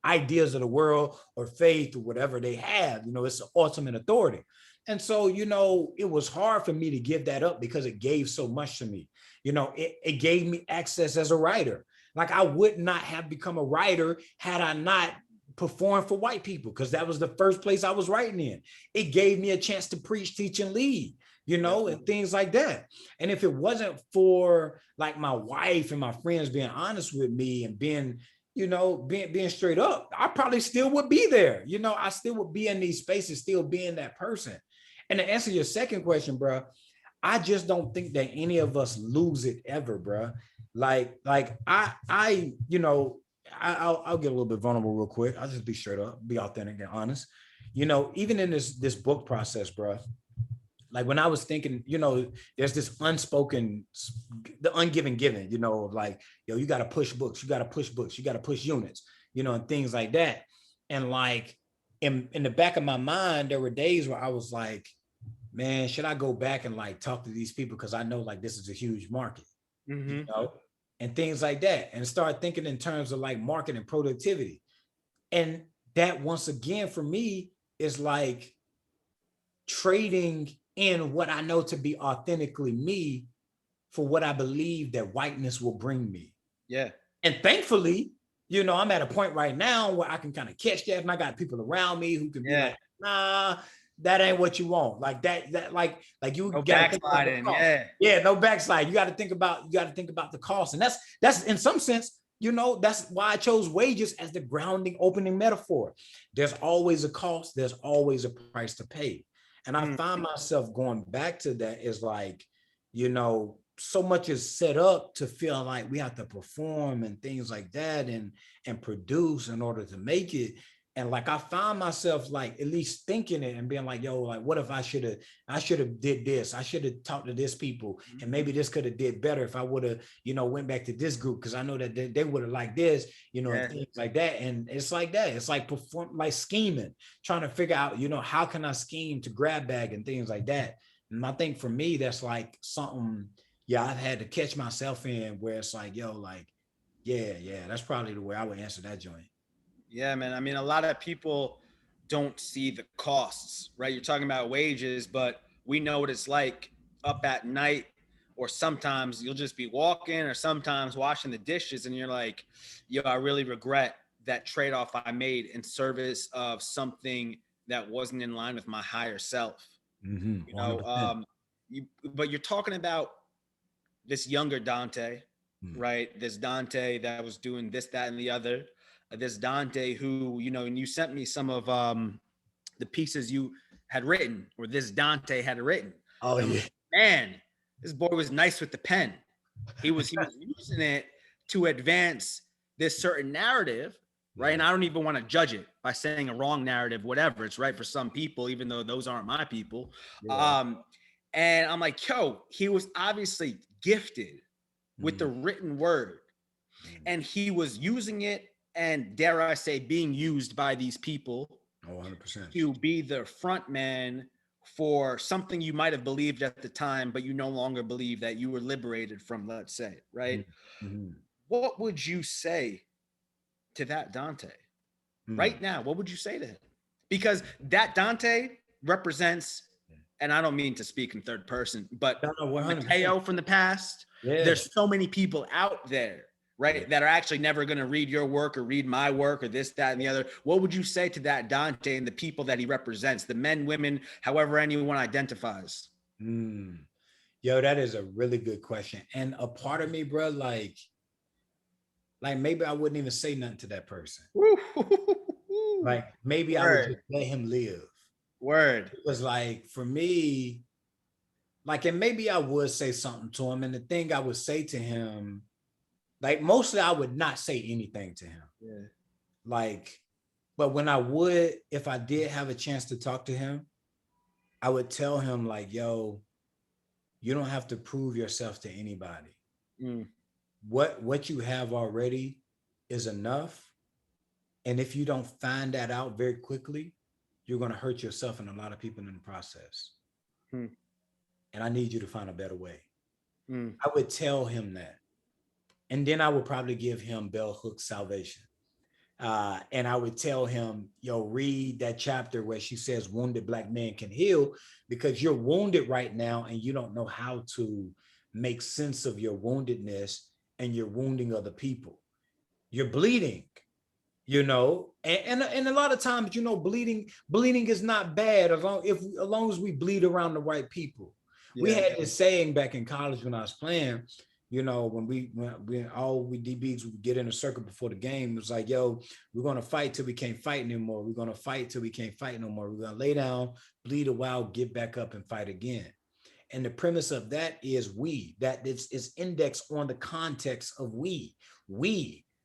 ideas of the world or faith or whatever they have. It's the ultimate authority. And so, it was hard for me to give that up because it gave so much to me. It gave me access as a writer. Like I would not have become a writer had I not performed for white people, because that was the first place I was writing in. It gave me a chance to preach, teach, and lead, and things like that. And if it wasn't for like my wife and my friends being honest with me and being straight up, I probably still would be there. I still would be in these spaces, still being that person. And to answer your second question, bro, I just don't think that any of us lose it ever, bro. I'll get a little bit vulnerable real quick. I'll just be straight up, be authentic and honest. Even in this book process, bro, like when I was thinking, there's this unspoken, the ungiven given, like, you got to push books, you got to push books, you got to push units, and things like that. And like in the back of my mind, there were days where I was like, man, should I go back and like talk to these people? Because I know like this is a huge market, and things like that, and start thinking in terms of like market and productivity. And that once again, for me, is like trading in what I know to be authentically me for what I believe that whiteness will bring me. Yeah. And thankfully, I'm at a point right now where I can kind of catch that, and I got people around me who can be like, nah, that ain't what you want. Like that, like you no got backsliding. No backslide. You got to think about the cost. And that's in some sense, that's why I chose wages as the grounding opening metaphor. There's always a cost, there's always a price to pay. And I find myself going back to that is like, so much is set up to feel like we have to perform and things like that and produce in order to make it. And like, I found myself like at least thinking it and being like, yo, like, what if I should have did this? I should have talked to this people, and maybe this could have did better if I would have, went back to this group, because I know that they would have liked this, and things like that. And it's like that. It's like scheming, trying to figure out, how can I scheme to grab bag and things like that. And I think for me, that's like something, I've had to catch myself in, where it's like, yo, like, that's probably the way I would answer that joint. Yeah, man. I mean, a lot of people don't see the costs, right? You're talking about wages, but we know what it's like up at night, or sometimes you'll just be walking, or sometimes washing the dishes, and you're like, yo, I really regret that trade-off I made in service of something that wasn't in line with my higher self. Mhm, You know, 100%. but you're talking about this younger Danté, Mm. right? This Danté that was doing this, that, and the other. This Danté who, you know, and you sent me some of the pieces you had written, or this Danté had written. Oh And I'm yeah. like, man, this boy was nice with the pen. He was using it to advance this certain narrative, right? Yeah. And I don't even want to judge it by saying a wrong narrative, whatever. It's right for some people, even though those aren't my people. Yeah. And I'm like, yo, he was obviously gifted with the Mm, written word, mm. and he was using it, and dare I say, being used by these people Oh, 100%. to be the front man for something you might have believed at the time, but you no longer believe, that you were liberated from, let's say, right? Mhm. What would you say to that Danté right Mm. now? What would you say to him? Because that Danté represents, and I don't mean to speak in third person, but No, no, 100%. Mateo from the past. Yeah. There's so many people out there, right, Yeah. that are actually never going to read your work or read my work or this, that, and the other. What would you say to that Danté and the people that he represents, the men, women, however anyone identifies? Mm. Yo, that is a really good question. And a part of me, bro, like maybe I wouldn't even say nothing to that person. Like maybe I would just Word, let him live. word. Because like for me, like, and maybe I would say something to him. And the thing I would say to him, like mostly I would not say anything to him. Yeah. Like, but when I would, if I did have a chance to talk to him, I would tell him like, yo, you don't have to prove yourself to anybody. Mm. What you have already is enough. And if you don't find that out very quickly, you're going to hurt yourself and a lot of people in the process. Mm. And I need you to find a better way. Mm. I would tell him that. And then I would probably give him Bell Hook's Salvation. And I would tell him, yo, read that chapter where she says wounded Black men can heal, because you're wounded right now and you don't know how to make sense of your woundedness, and you're wounding other people. You're bleeding, and a lot of times, bleeding is not bad as long as we bleed around the right people. We Yeah. had this saying back in college when I was playing, when all we DBs would get in a circle before the game, it was like, yo, we're going to fight till we can't fight anymore. We're going to fight till we can't fight no more. We're going to lay down, bleed a while, get back up and fight again. And the premise of that is that it's indexed on the context of we,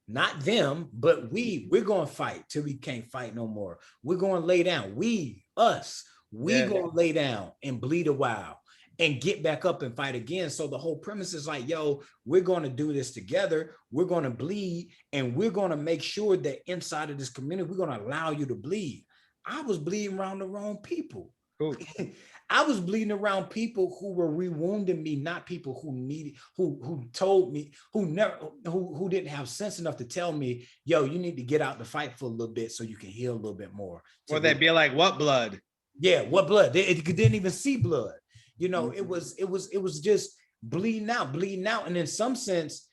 not them, but we're going to fight till we can't fight no more. We're going to lay down. We Yeah. going to lay down and bleed a while and get back up and fight again. So the whole premise is like, yo, we're going to do this together. We're going to bleed, and we're going to make sure that inside of this community, we're going to allow you to bleed. I was bleeding around the wrong people. Cool. I was bleeding around people who were rewounding me, not people who told me, who didn't have sense enough to tell me, yo, you need to get out the fight for a little bit so you can heal a little bit more. Or they'd be like, what blood? Yeah, what blood? They didn't even see blood. Mm-hmm. It was just bleeding out. And in some sense,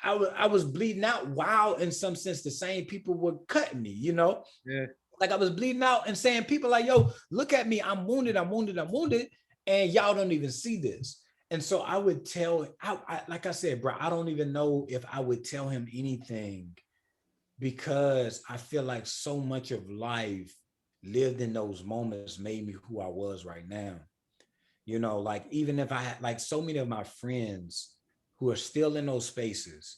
I was bleeding out while in some sense the same people were cutting me, Yeah. Like I was bleeding out and saying, people like, yo, look at me. I'm wounded. And y'all don't even see this. And so I would tell, like I said, bro, I don't even know if I would tell him anything, because I feel like so much of life lived in those moments made me who I was right now. Like even if I had like so many of my friends who are still in those spaces,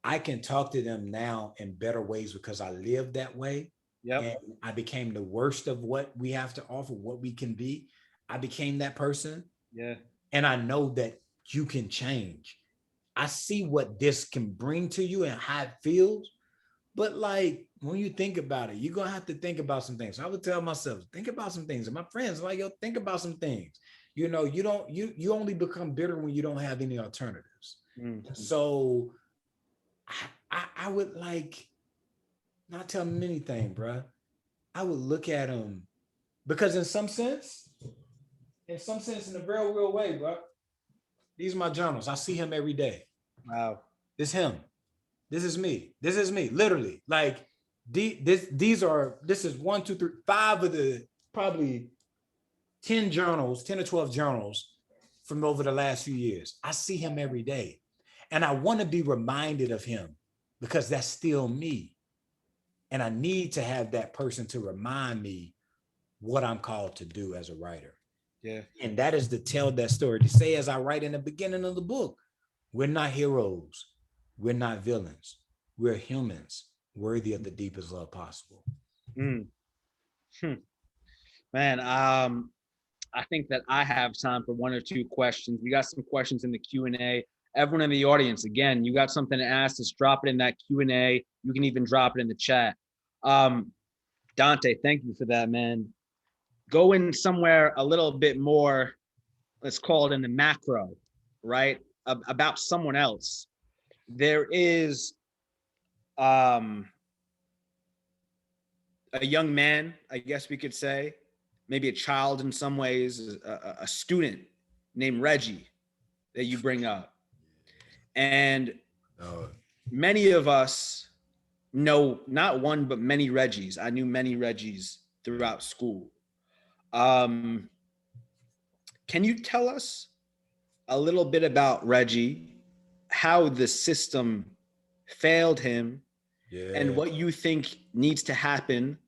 I can talk to them now in better ways because I lived that way. Yep. And I became the worst of what we have to offer, what we can be. I became that person. Yeah. And I know that you can change. I see what this can bring to you and how it feels. But like, when you think about it, you're going to have to think about some things. So I would tell myself, think about some things. And my friends are like, yo, think about some things. You only become bitter when you don't have any alternatives. Mm-hmm. So I would like, not tell him anything, bro. I would look at him, because in some sense, in a very real way, bro, these are my journals. I see him every day. Wow. This him. This is me. Literally. Like, This is 1, 2, 3, 5 of the probably 10 journals, 10 or 12 journals from over the last few years. I see him every day. And I want to be reminded of him because that's still me. And I need to have that person to remind me what I'm called to do as a writer. Yeah. And that is to tell that story, to say, as I write in the beginning of the book, we're not heroes. We're not villains. We're humans worthy of the deepest love possible. Man, I think that I have time for 1 or 2 questions. We got some questions in the Q&A. Everyone in the audience, again, you got something to ask, just drop it in that Q&A. You can even drop it in the chat. Danté, thank you for that, man. Go in somewhere a little bit more, let's call it in the macro, right? About someone else. There is a young man, I guess we could say, maybe a child in some ways, a student named Reggie that you bring up. And many of us know not one, but many Reggies. I knew many Reggies throughout school. Can you tell us a little bit about Reggie, how the system failed him, and what you think needs to happen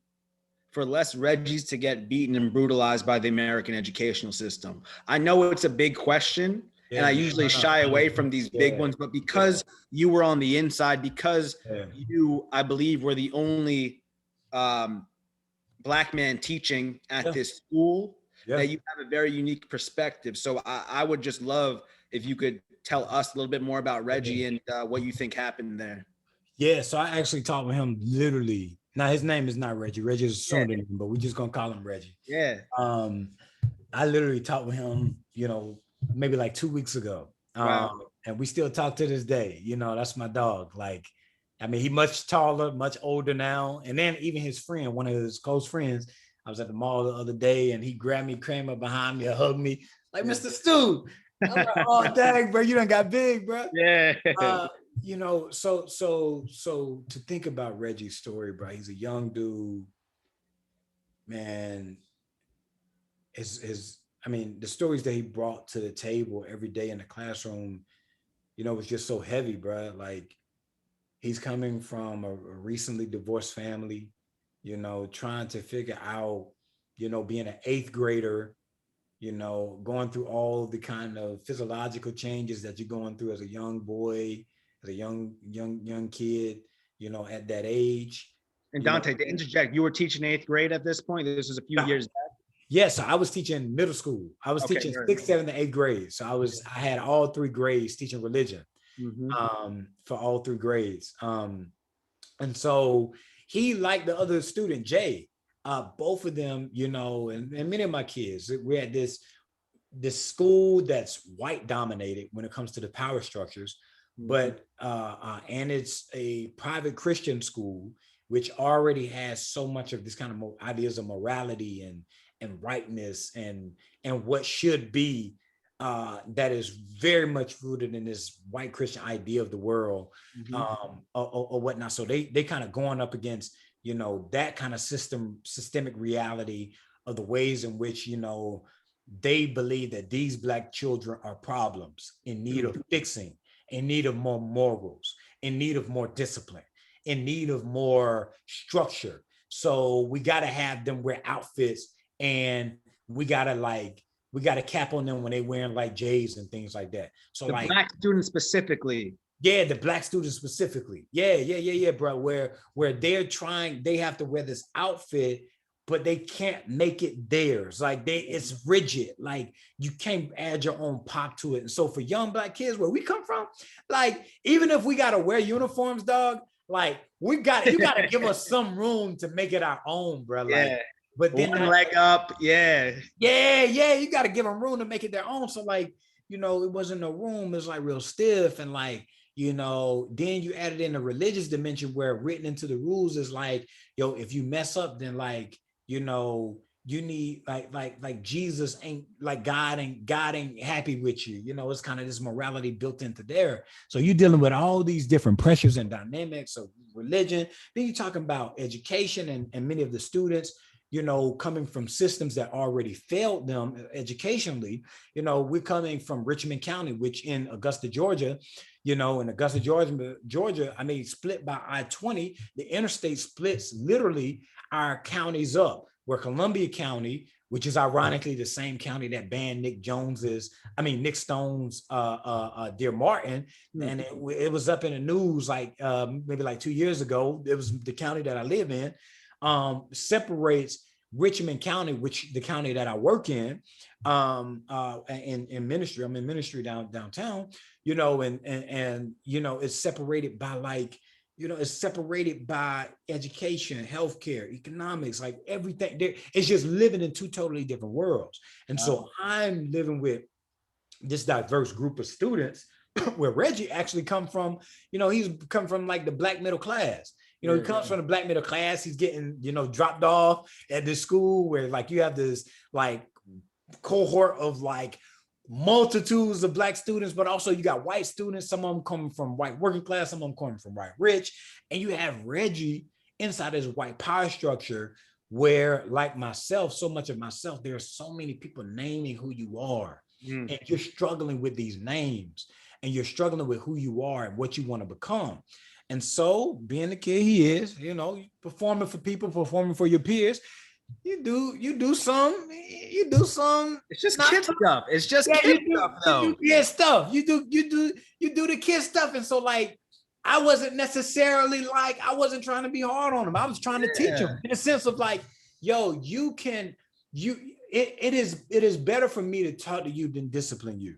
for less Reggies to get beaten and brutalized by the American educational system? I know it's a big question, and I usually shy away from these big ones, but because you were on the inside, because you, I believe, were the only Black man teaching at this school, that you have a very unique perspective. So I would just love if you could tell us a little bit more about Reggie and what you think happened there. Yeah, so I actually talked with him literally. Now his name is not Reggie. Reggie is a pseudonym, but we're just gonna call him Reggie. Yeah. I literally talked with him, maybe like 2 weeks ago. Wow. And we still talk to this day. That's my dog. Like, I mean, he much taller, much older now. And then even his friend, one of his close friends, I was at the mall the other day and he grabbed me, came up behind me and hugged me like, Mr. Stu. I'm like, oh, dang, bro, you done got big, bro. Yeah. So to think about Reggie's story, bro, he's a young dude, man. The stories that he brought to the table every day in the classroom, was just so heavy, bro. Like, he's coming from a recently divorced family, trying to figure out, being an 8th grader, going through all the kind of physiological changes that you're going through as a young boy, as a young kid, at that age. And Danté, to interject, you were teaching 8th grade at this point? This was a few years back. Yes, I was teaching middle school. I was teaching 6th, 7th, and 8th grade. So I had all 3 grades teaching religion, for all 3 grades. And so he, like the other student, Jay, both of them, and many of my kids, we're at this school that's white dominated when it comes to the power structures, but and it's a private Christian school, which already has so much of this kind of ideas of morality and rightness and what should be, that is very much rooted in this white Christian idea of the world, or whatnot. So they kind of going up against, that kind of systemic reality of the ways in which, they believe that these Black children are problems in need of fixing, in need of more morals, in need of more discipline, in need of more structure. So we got to have them wear outfits, and we got to cap on them when they wearing like J's and things like that. So the Black students specifically. Yeah, the Black students specifically. Yeah, bro. Where they have to wear this outfit, but they can't make it theirs. Like it's rigid. Like you can't add your own pop to it. And so for young Black kids, where we come from, like even if we gotta wear uniforms, dog, like you gotta give us some room to make it our own, bro. Like, but then one leg up, yeah, you got to give them room to make it their own. So like, it wasn't no room. It's like real stiff, and like, then you added in a religious dimension where written into the rules is like, if you mess up, then like, you need like Jesus ain't like God ain't happy with you. It's kind of this morality built into there. So you're dealing with all these different pressures and dynamics of religion. Then you're talking about education and many of the students, you know, coming from systems that already failed them educationally. You know, we're coming from Richmond County, which in Augusta, Georgia, you know, in Augusta, Georgia, I mean, split by I-20, the interstate splits literally our counties up, where Columbia County, which is ironically the same county that banned Nick Stone's Dear Martin. And it was up in the news like maybe like 2 years ago. It was the county that I live in, separates Richmond County, which the county that I work in ministry. I'm in ministry downtown, you know, and you know, it's separated by like, you know, it's separated by education, healthcare, economics, like everything. It's just living in two totally different worlds. And so I'm living with this diverse group of students where Reggie actually come from, you know, he's come from like the black middle class. You know, he comes from the black middle class. He's getting, you know, dropped off at this school where like you have this like cohort of like multitudes of black students, but also you got white students, some of them coming from white working class, some of them coming from white rich. And you have Reggie inside this white power structure where, like myself, so much of myself, there are so many people naming who you are. And you're struggling with these names and you're struggling with who you are and what you want to become. And so being the kid he is, you know, performing for people, performing for your peers, you do some. It's just kid stuff. It's just kid stuff, though. You do the kid stuff. And so like, I wasn't necessarily like, I wasn't trying to be hard on him. I was trying to teach him in a sense of like, yo, it is better for me to talk to you than discipline you.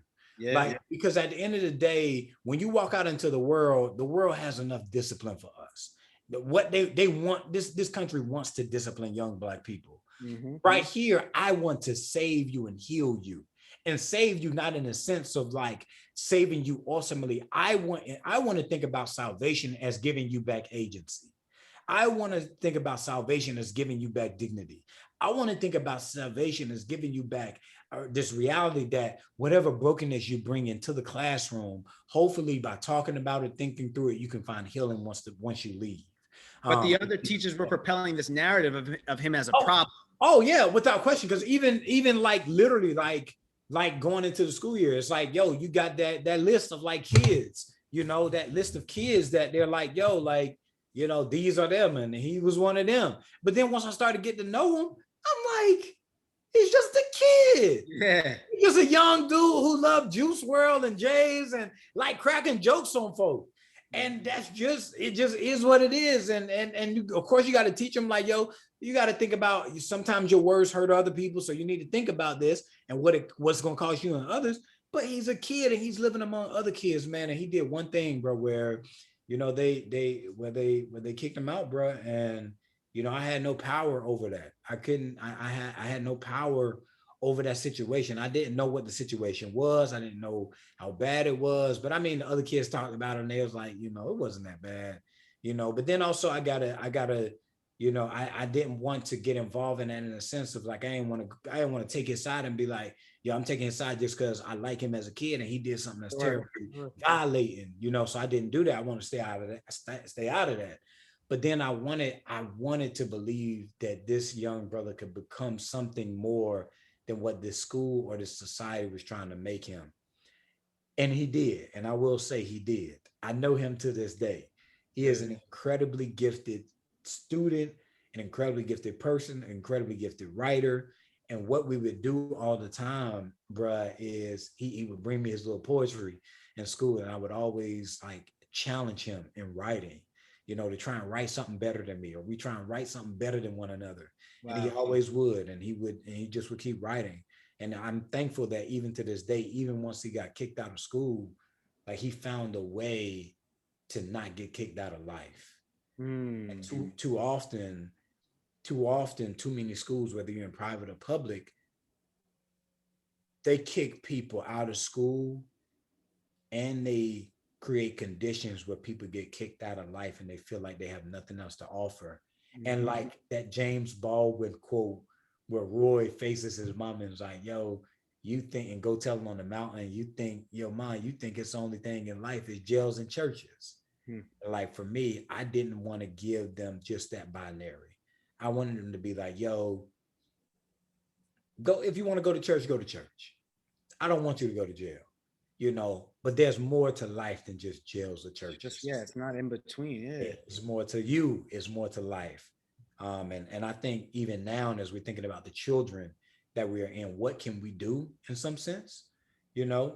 Because at the end of the day, when you walk out into the world has enough discipline for us. What they want, this country wants to discipline young black people. Right here, I want to save you and heal you, and save you not in a sense of like saving you ultimately. I want to think about salvation as giving you back agency. I want to think about salvation as giving you back dignity. I want to think about salvation as giving you back this reality that whatever brokenness you bring into the classroom, hopefully by talking about it, thinking through it, you can find healing once you leave. But the other teachers were propelling this narrative of him as a problem. Oh yeah, without question. Because even like literally like going into the school year, it's like, yo, you got that list of like kids, you know, that list of kids that they're like, yo, like, you know, these are them, and he was one of them. But then once I started getting to know him, I'm like, he's just a kid. Yeah. He's just a young dude who loved Juice WRLD and Jays and like cracking jokes on folks. And that's just, it just is what it is. And you, of course you got to teach them like, yo, you got to think about, sometimes your words hurt other people. So you need to think about this and what's going to cost you and others. But he's a kid and he's living among other kids, man. And he did one thing, bro, where, you know, they kicked him out, bro. And, you know, I had no power over that. I had no power over that situation. I didn't know what the situation was. I didn't know how bad it was. But I mean, the other kids talked about it and they was like, you know, it wasn't that bad, you know. But then also I gotta, you know, I didn't want to get involved in that in a sense of like, I didn't want to take his side and be like, yo, I'm taking his side just because I like him as a kid and he did something that's terribly violating, you know. So I didn't do that. I want to stay out of that. But then I wanted to believe that this young brother could become something more than what this school or this society was trying to make him. And he did. And I will say he did. I know him to this day. He is an incredibly gifted student, an incredibly gifted person, an incredibly gifted writer. And what we would do all the time, bruh, is he would bring me his little poetry in school. And I would always like challenge him in writing, you know, to try and write something better than me, or we try and write something better than one another. Wow. And he always would, and he just would keep writing. And I'm thankful that even to this day, even once he got kicked out of school, like he found a way to not get kicked out of life. And too often, too many schools, whether you're in private or public, they kick people out of school and they create conditions where people get kicked out of life and they feel like they have nothing else to offer. And like that James Baldwin quote where Roy faces his mom and is like, yo, you think, and go tell him on the mountain, you think, yo, mom, you think it's the only thing in life is jails and churches. Like for me, I didn't want to give them just that binary. I wanted them to be like, yo, go, if you want to go to church, go to church. I don't want you to go to jail, you know, but there's more to life than just jails or It's just, churches. yeah, it's not in between. Yeah. It's more to you, it's more to life. And I think even now, as we're thinking about the children that we are in, what can we do in some sense? You know,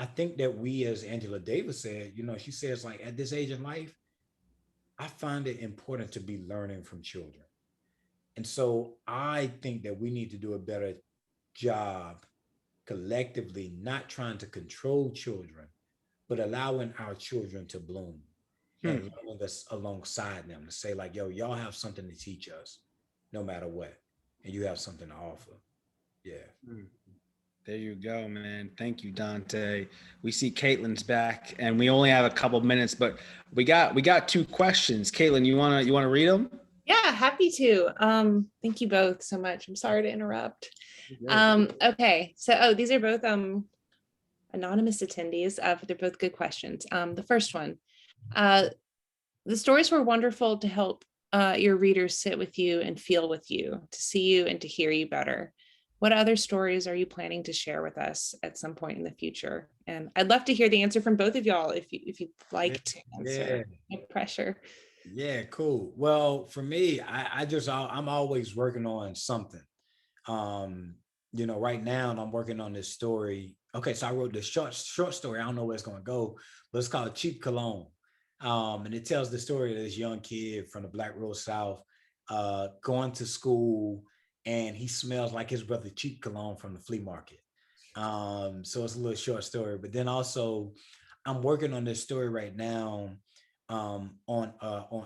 I think that we, as Angela Davis said, you know, she says, like, at this age in life, I find it important to be learning from children. And so I think that we need to do a better job collectively, not trying to control children, but allowing our children to bloom and learning us alongside them to say, like, yo, y'all have something to teach us no matter what. And you have something to offer. Yeah. There you go, man. Thank you, Danté. We see Caitlin's back, and we only have a couple minutes, but we got two questions. Caitlin, you wanna read them? Yeah, happy to. Thank you both so much. I'm sorry to interrupt. Okay, so these are both anonymous attendees. They're both good questions. The first one, the stories were wonderful to help your readers sit with you and feel with you, to see you and to hear you better. What other stories are you planning to share with us at some point in the future? And I'd love to hear the answer from both of y'all if you'd like to answer. No pressure. Yeah, cool. Well, for me, I'm always working on something. You know, right now I'm working on this story. Okay, so I wrote this short story. I don't know where it's gonna go, but it's called Cheap Cologne. And it tells the story of this young kid from the Black Rural South going to school, and he smells like his brother Cheap Cologne from the flea market. So it's a little short story, but then also I'm working on this story right now. On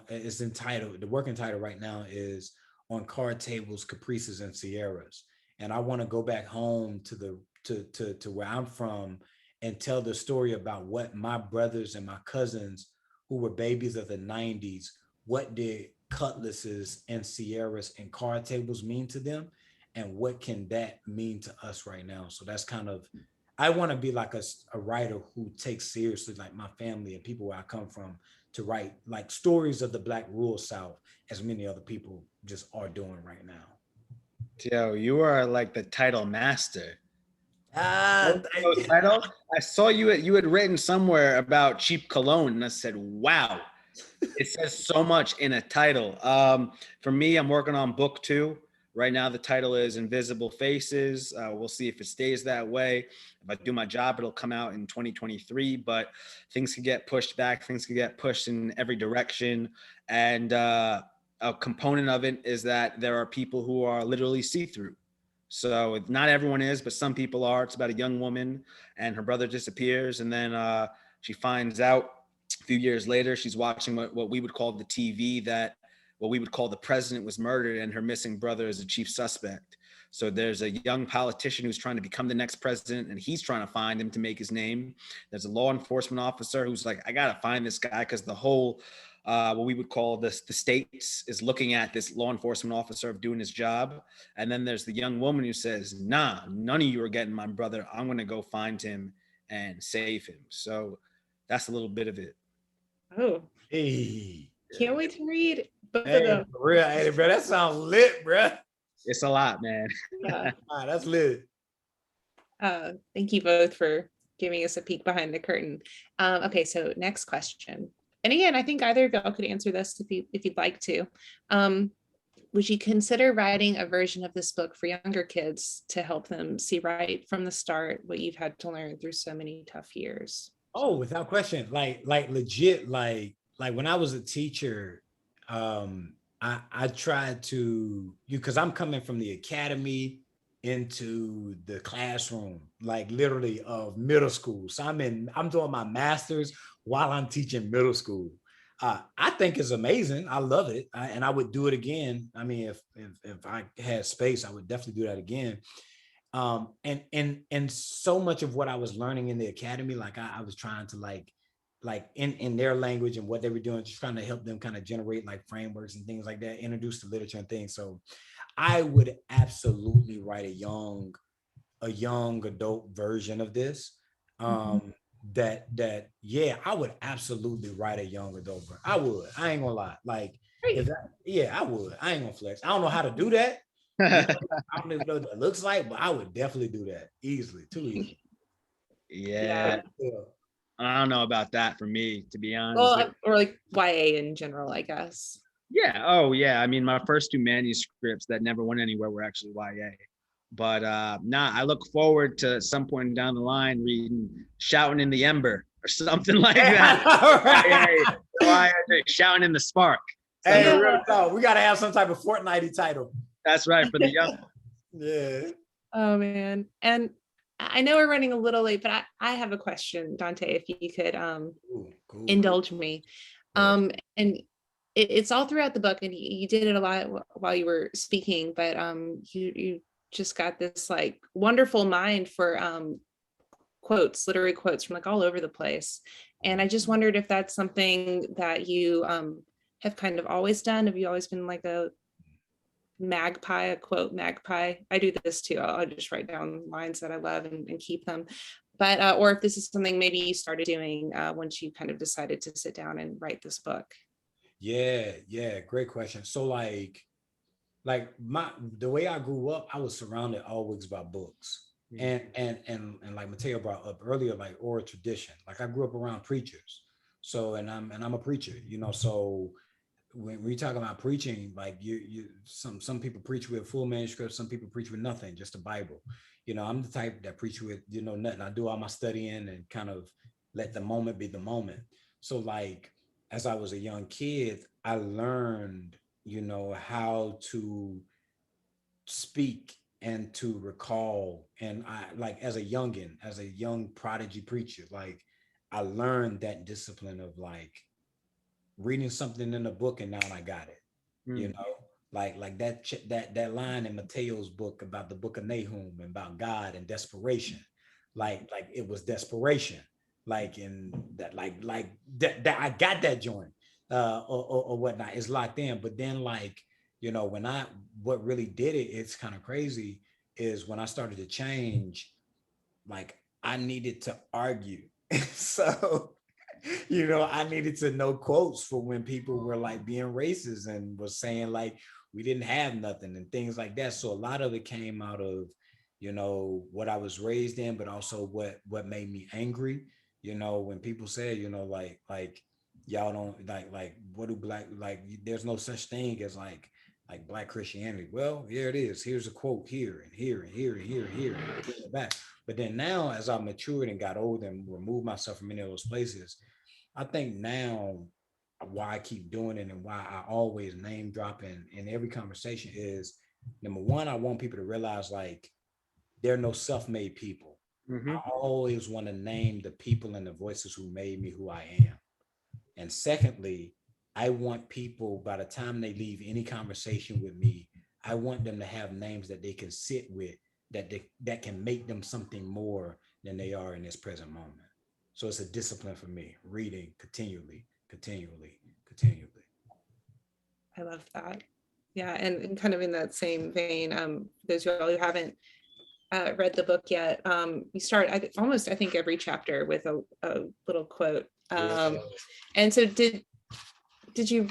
it's entitled, the working title right now is On Card Tables, Caprices, and Sierras. And I want to go back home to the to where I'm from and tell the story about what my brothers and my cousins who were babies of the 90s, what did cutlasses and Sierras and card tables mean to them, and what can that mean to us right now. So that's kind of, I want to be like a writer who takes seriously like my family and people where I come from, to write like stories of the Black rural South, as many other people just are doing right now. Yo, you are like the title master. Thank you. Title. I saw you had written somewhere about cheap cologne, and I said, "Wow, it says so much in a title." For me, I'm working on book 2 right now. The title is Invisible Faces. We'll see if it stays that way. If I do my job, it'll come out in 2023. But things can get pushed back. Things can get pushed in every direction, and a component of it is that there are people who are literally see-through. So not everyone is, but some people are. It's about a young woman and her brother disappears. And then she finds out a few years later, she's watching what we would call the TV, that what we would call the president was murdered, and her missing brother is a chief suspect. So there's a young politician who's trying to become the next president, and he's trying to find him to make his name. There's a law enforcement officer who's like, I got to find this guy, because the whole what we would call the states is looking at this law enforcement officer of doing his job. And then there's the young woman who says, nah, none of you are getting my brother. I'm going to go find him and save him. So that's a little bit of it. Oh, Hey, can't wait to read both of hey, them. for real, hey, bro, that sounds lit, bro. It's a lot, man. Yeah. That's lit. Thank you both for giving us a peek behind the curtain. Okay, so next question. And again, I think either of y'all could answer this if you'd like to. Would you consider writing a version of this book for younger kids to help them see right from the start what you've had to learn through so many tough years? Oh, without question. Like legit, like when I was a teacher, I tried to, because I'm coming from the academy into the classroom, like literally of middle school. So I'm doing my master's while I'm teaching middle school. I think it's amazing. I love it, and I would do it again. I mean, if I had space, I would definitely do that again. And so much of what I was learning in the academy, like I was trying to like in their language and what they were doing, just trying to help them kind of generate like frameworks and things like that, introduce the literature and things. So I would absolutely write a young adult version of this. yeah, I would absolutely write a young adult book. I would. I ain't gonna lie. Like, Great. yeah, I would. I ain't gonna flex. I don't know how to do that. You know, I don't even know what that looks like, but I would definitely do that easily, too easy. Yeah, Yeah. I don't know about that for me, to be honest. Well, or like YA in general, I guess. Yeah. Oh, yeah. I mean, my first two manuscripts that never went anywhere were actually YA. But I look forward to some point down the line reading "Shouting in the Ember" or something like that. Shouting in the Spark. Hey, Yeah. real talk. We gotta have some type of Fortnite title. That's right, for the young. Yeah. Oh man. And I know we're running a little late, but I have a question, Dante, if you could Ooh, cool. indulge me. And it's all throughout the book, and you did it a lot while you were speaking, but you just got this like wonderful mind for quotes, literary quotes from like all over the place. And I just wondered if that's something that you have kind of always done. Have you always been like a magpie, a quote magpie? I do this too. I'll just write down lines that I love and keep them. But or if this is something maybe you started doing once you kind of decided to sit down and write this book. Yeah, great question. So like the way I grew up, I was surrounded always by books. And like Mateo brought up earlier, like oral tradition. Like I grew up around preachers. So and I'm a preacher, you know. So when we talk about preaching, like some people preach with full manuscripts, some people preach with nothing, just the Bible. You know, I'm the type that preach with, you know, nothing. I do all my studying and kind of let the moment be the moment. So like as I was a young kid, I learned, you know, how to speak and to recall. And I like as a youngin, as a young prodigy preacher, like I learned that discipline of like reading something in a book and now I got it. You know, like that line in Mateo's book about the book of Nahum and about God and desperation. Like it was desperation. Like in that that I got that joint or whatnot. It's locked in. But then like, you know, what really did it, it's kind of crazy, is when I started to change, like I needed to argue. So you know, I needed to know quotes for when people were like being racist and was saying like we didn't have nothing and things like that. So a lot of it came out of, you know, what I was raised in, but also what made me angry. You know, when people say, you know, like y'all don't like what do black, like there's no such thing as like black Christianity. Well, here it is. Here's a quote here and here and here and here and here and bring it back. But then now, as I matured and got older and removed myself from many of those places, I think now why I keep doing it and why I always name drop in every conversation is, number one, I want people to realize like there are no self-made people. I always want to name the people and the voices who made me who I am. And secondly, I want people, by the time they leave any conversation with me, I want them to have names that they can sit with, that can make them something more than they are in this present moment. So it's a discipline for me, reading continually. I love that. Yeah, and kind of in that same vein, those of y'all who haven't read the book yet, you start I think every chapter with a little quote. And so did you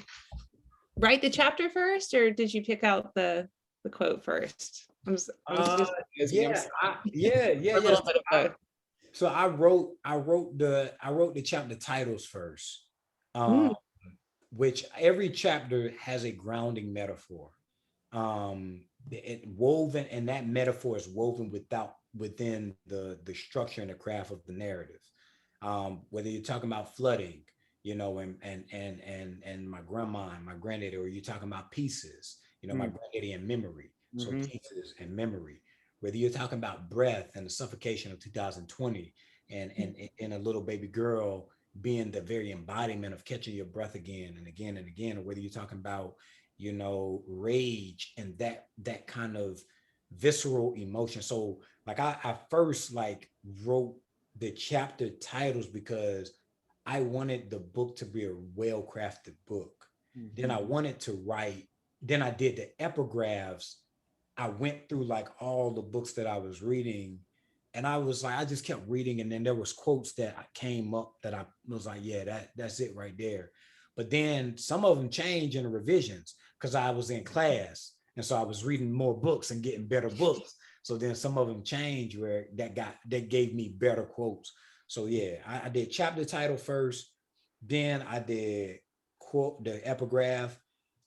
write the chapter first, or did you pick out the quote first? Yeah. So I wrote the chapter titles first, which every chapter has a grounding metaphor. It woven, and that metaphor is woven within the structure and the craft of the narrative. Whether you're talking about flooding, you know, and my grandma and my granddaddy, or you're talking about pieces, you know, my granddaddy and memory. So pieces and memory. Whether you're talking about breath and the suffocation of 2020 and a little baby girl being the very embodiment of catching your breath again and again and again, or whether you're talking about, you know, rage and that kind of visceral emotion. So like I first like wrote the chapter titles because I wanted the book to be a well-crafted book. Then I wanted to write, then I did the epigraphs. I went through like all the books that I was reading And I was like, I just kept reading, and then there was quotes that came up that I was like, yeah, that's it right there. But then some of them changed in the revisions because I was in class, and so I was reading more books and getting better books. So then some of them changed where that gave me better quotes. So yeah, I did chapter title first, then I did quote the epigraph,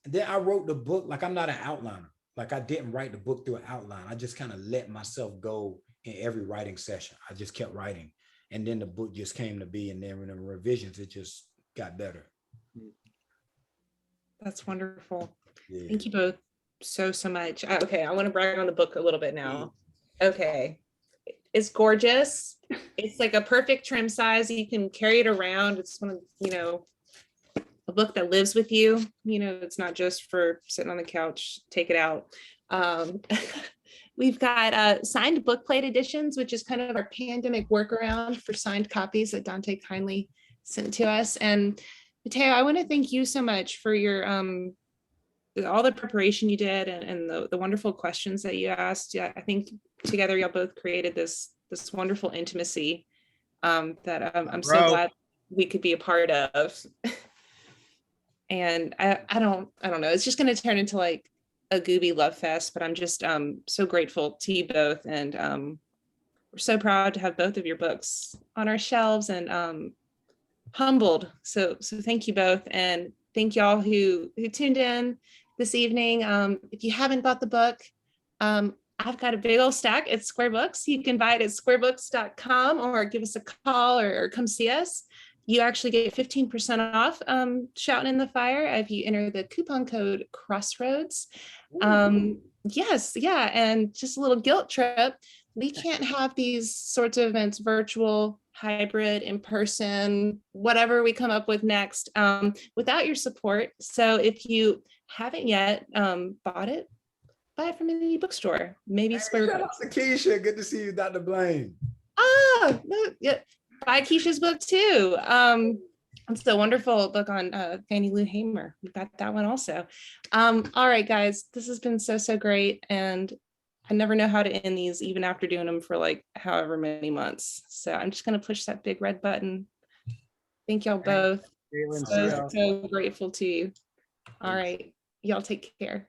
and then I wrote the book. Like, I'm not an outliner. Like, I didn't write the book through an outline. I just kind of let myself go in every writing session. I just kept writing, and then the book just came to be. And then in the revisions, it just got better. That's wonderful. Yeah. Thank you both so much. Okay, I want to brag on the book a little bit now. Okay, it's gorgeous. It's like a perfect trim size. You can carry it around. It's one of, a book that lives with you. It's not just for sitting on the couch, take it out. We've got signed book plate editions, which is kind of our pandemic workaround for signed copies that Danté kindly sent to us. And Mateo, I want to thank you so much for your all the preparation you did, and the wonderful questions that you asked. Yeah, I think together y'all both created this wonderful intimacy that I'm so glad we could be a part of. And I don't know, it's just going to turn into like a Gooby love fest, but I'm just so grateful to you both, and we're so proud to have both of your books on our shelves, and humbled. So thank you both, and thank y'all who tuned in this evening. If you haven't bought the book, I've got a big old stack at Square Books. You can buy it at squarebooks.com, or give us a call, or come see us. You actually get 15% off Shoutin' in the Fire if you enter the coupon code Crossroads. Yes, yeah, and just a little guilt trip. We can't have these sorts of events virtual, hybrid, in person, whatever we come up with next, without your support. So if you haven't yet bought it, buy it from an indie bookstore, maybe Square Books. Keisha, good to see you, Dr. Blaine. Yeah. Buy Keisha's book too. It's a wonderful book on Fannie Lou Hamer. We've got that one also. All right, guys, this has been so great, and I never know how to end these, even after doing them for like however many months. So I'm just gonna push that big red button. Thank y'all both. So grateful to you. All right, y'all take care.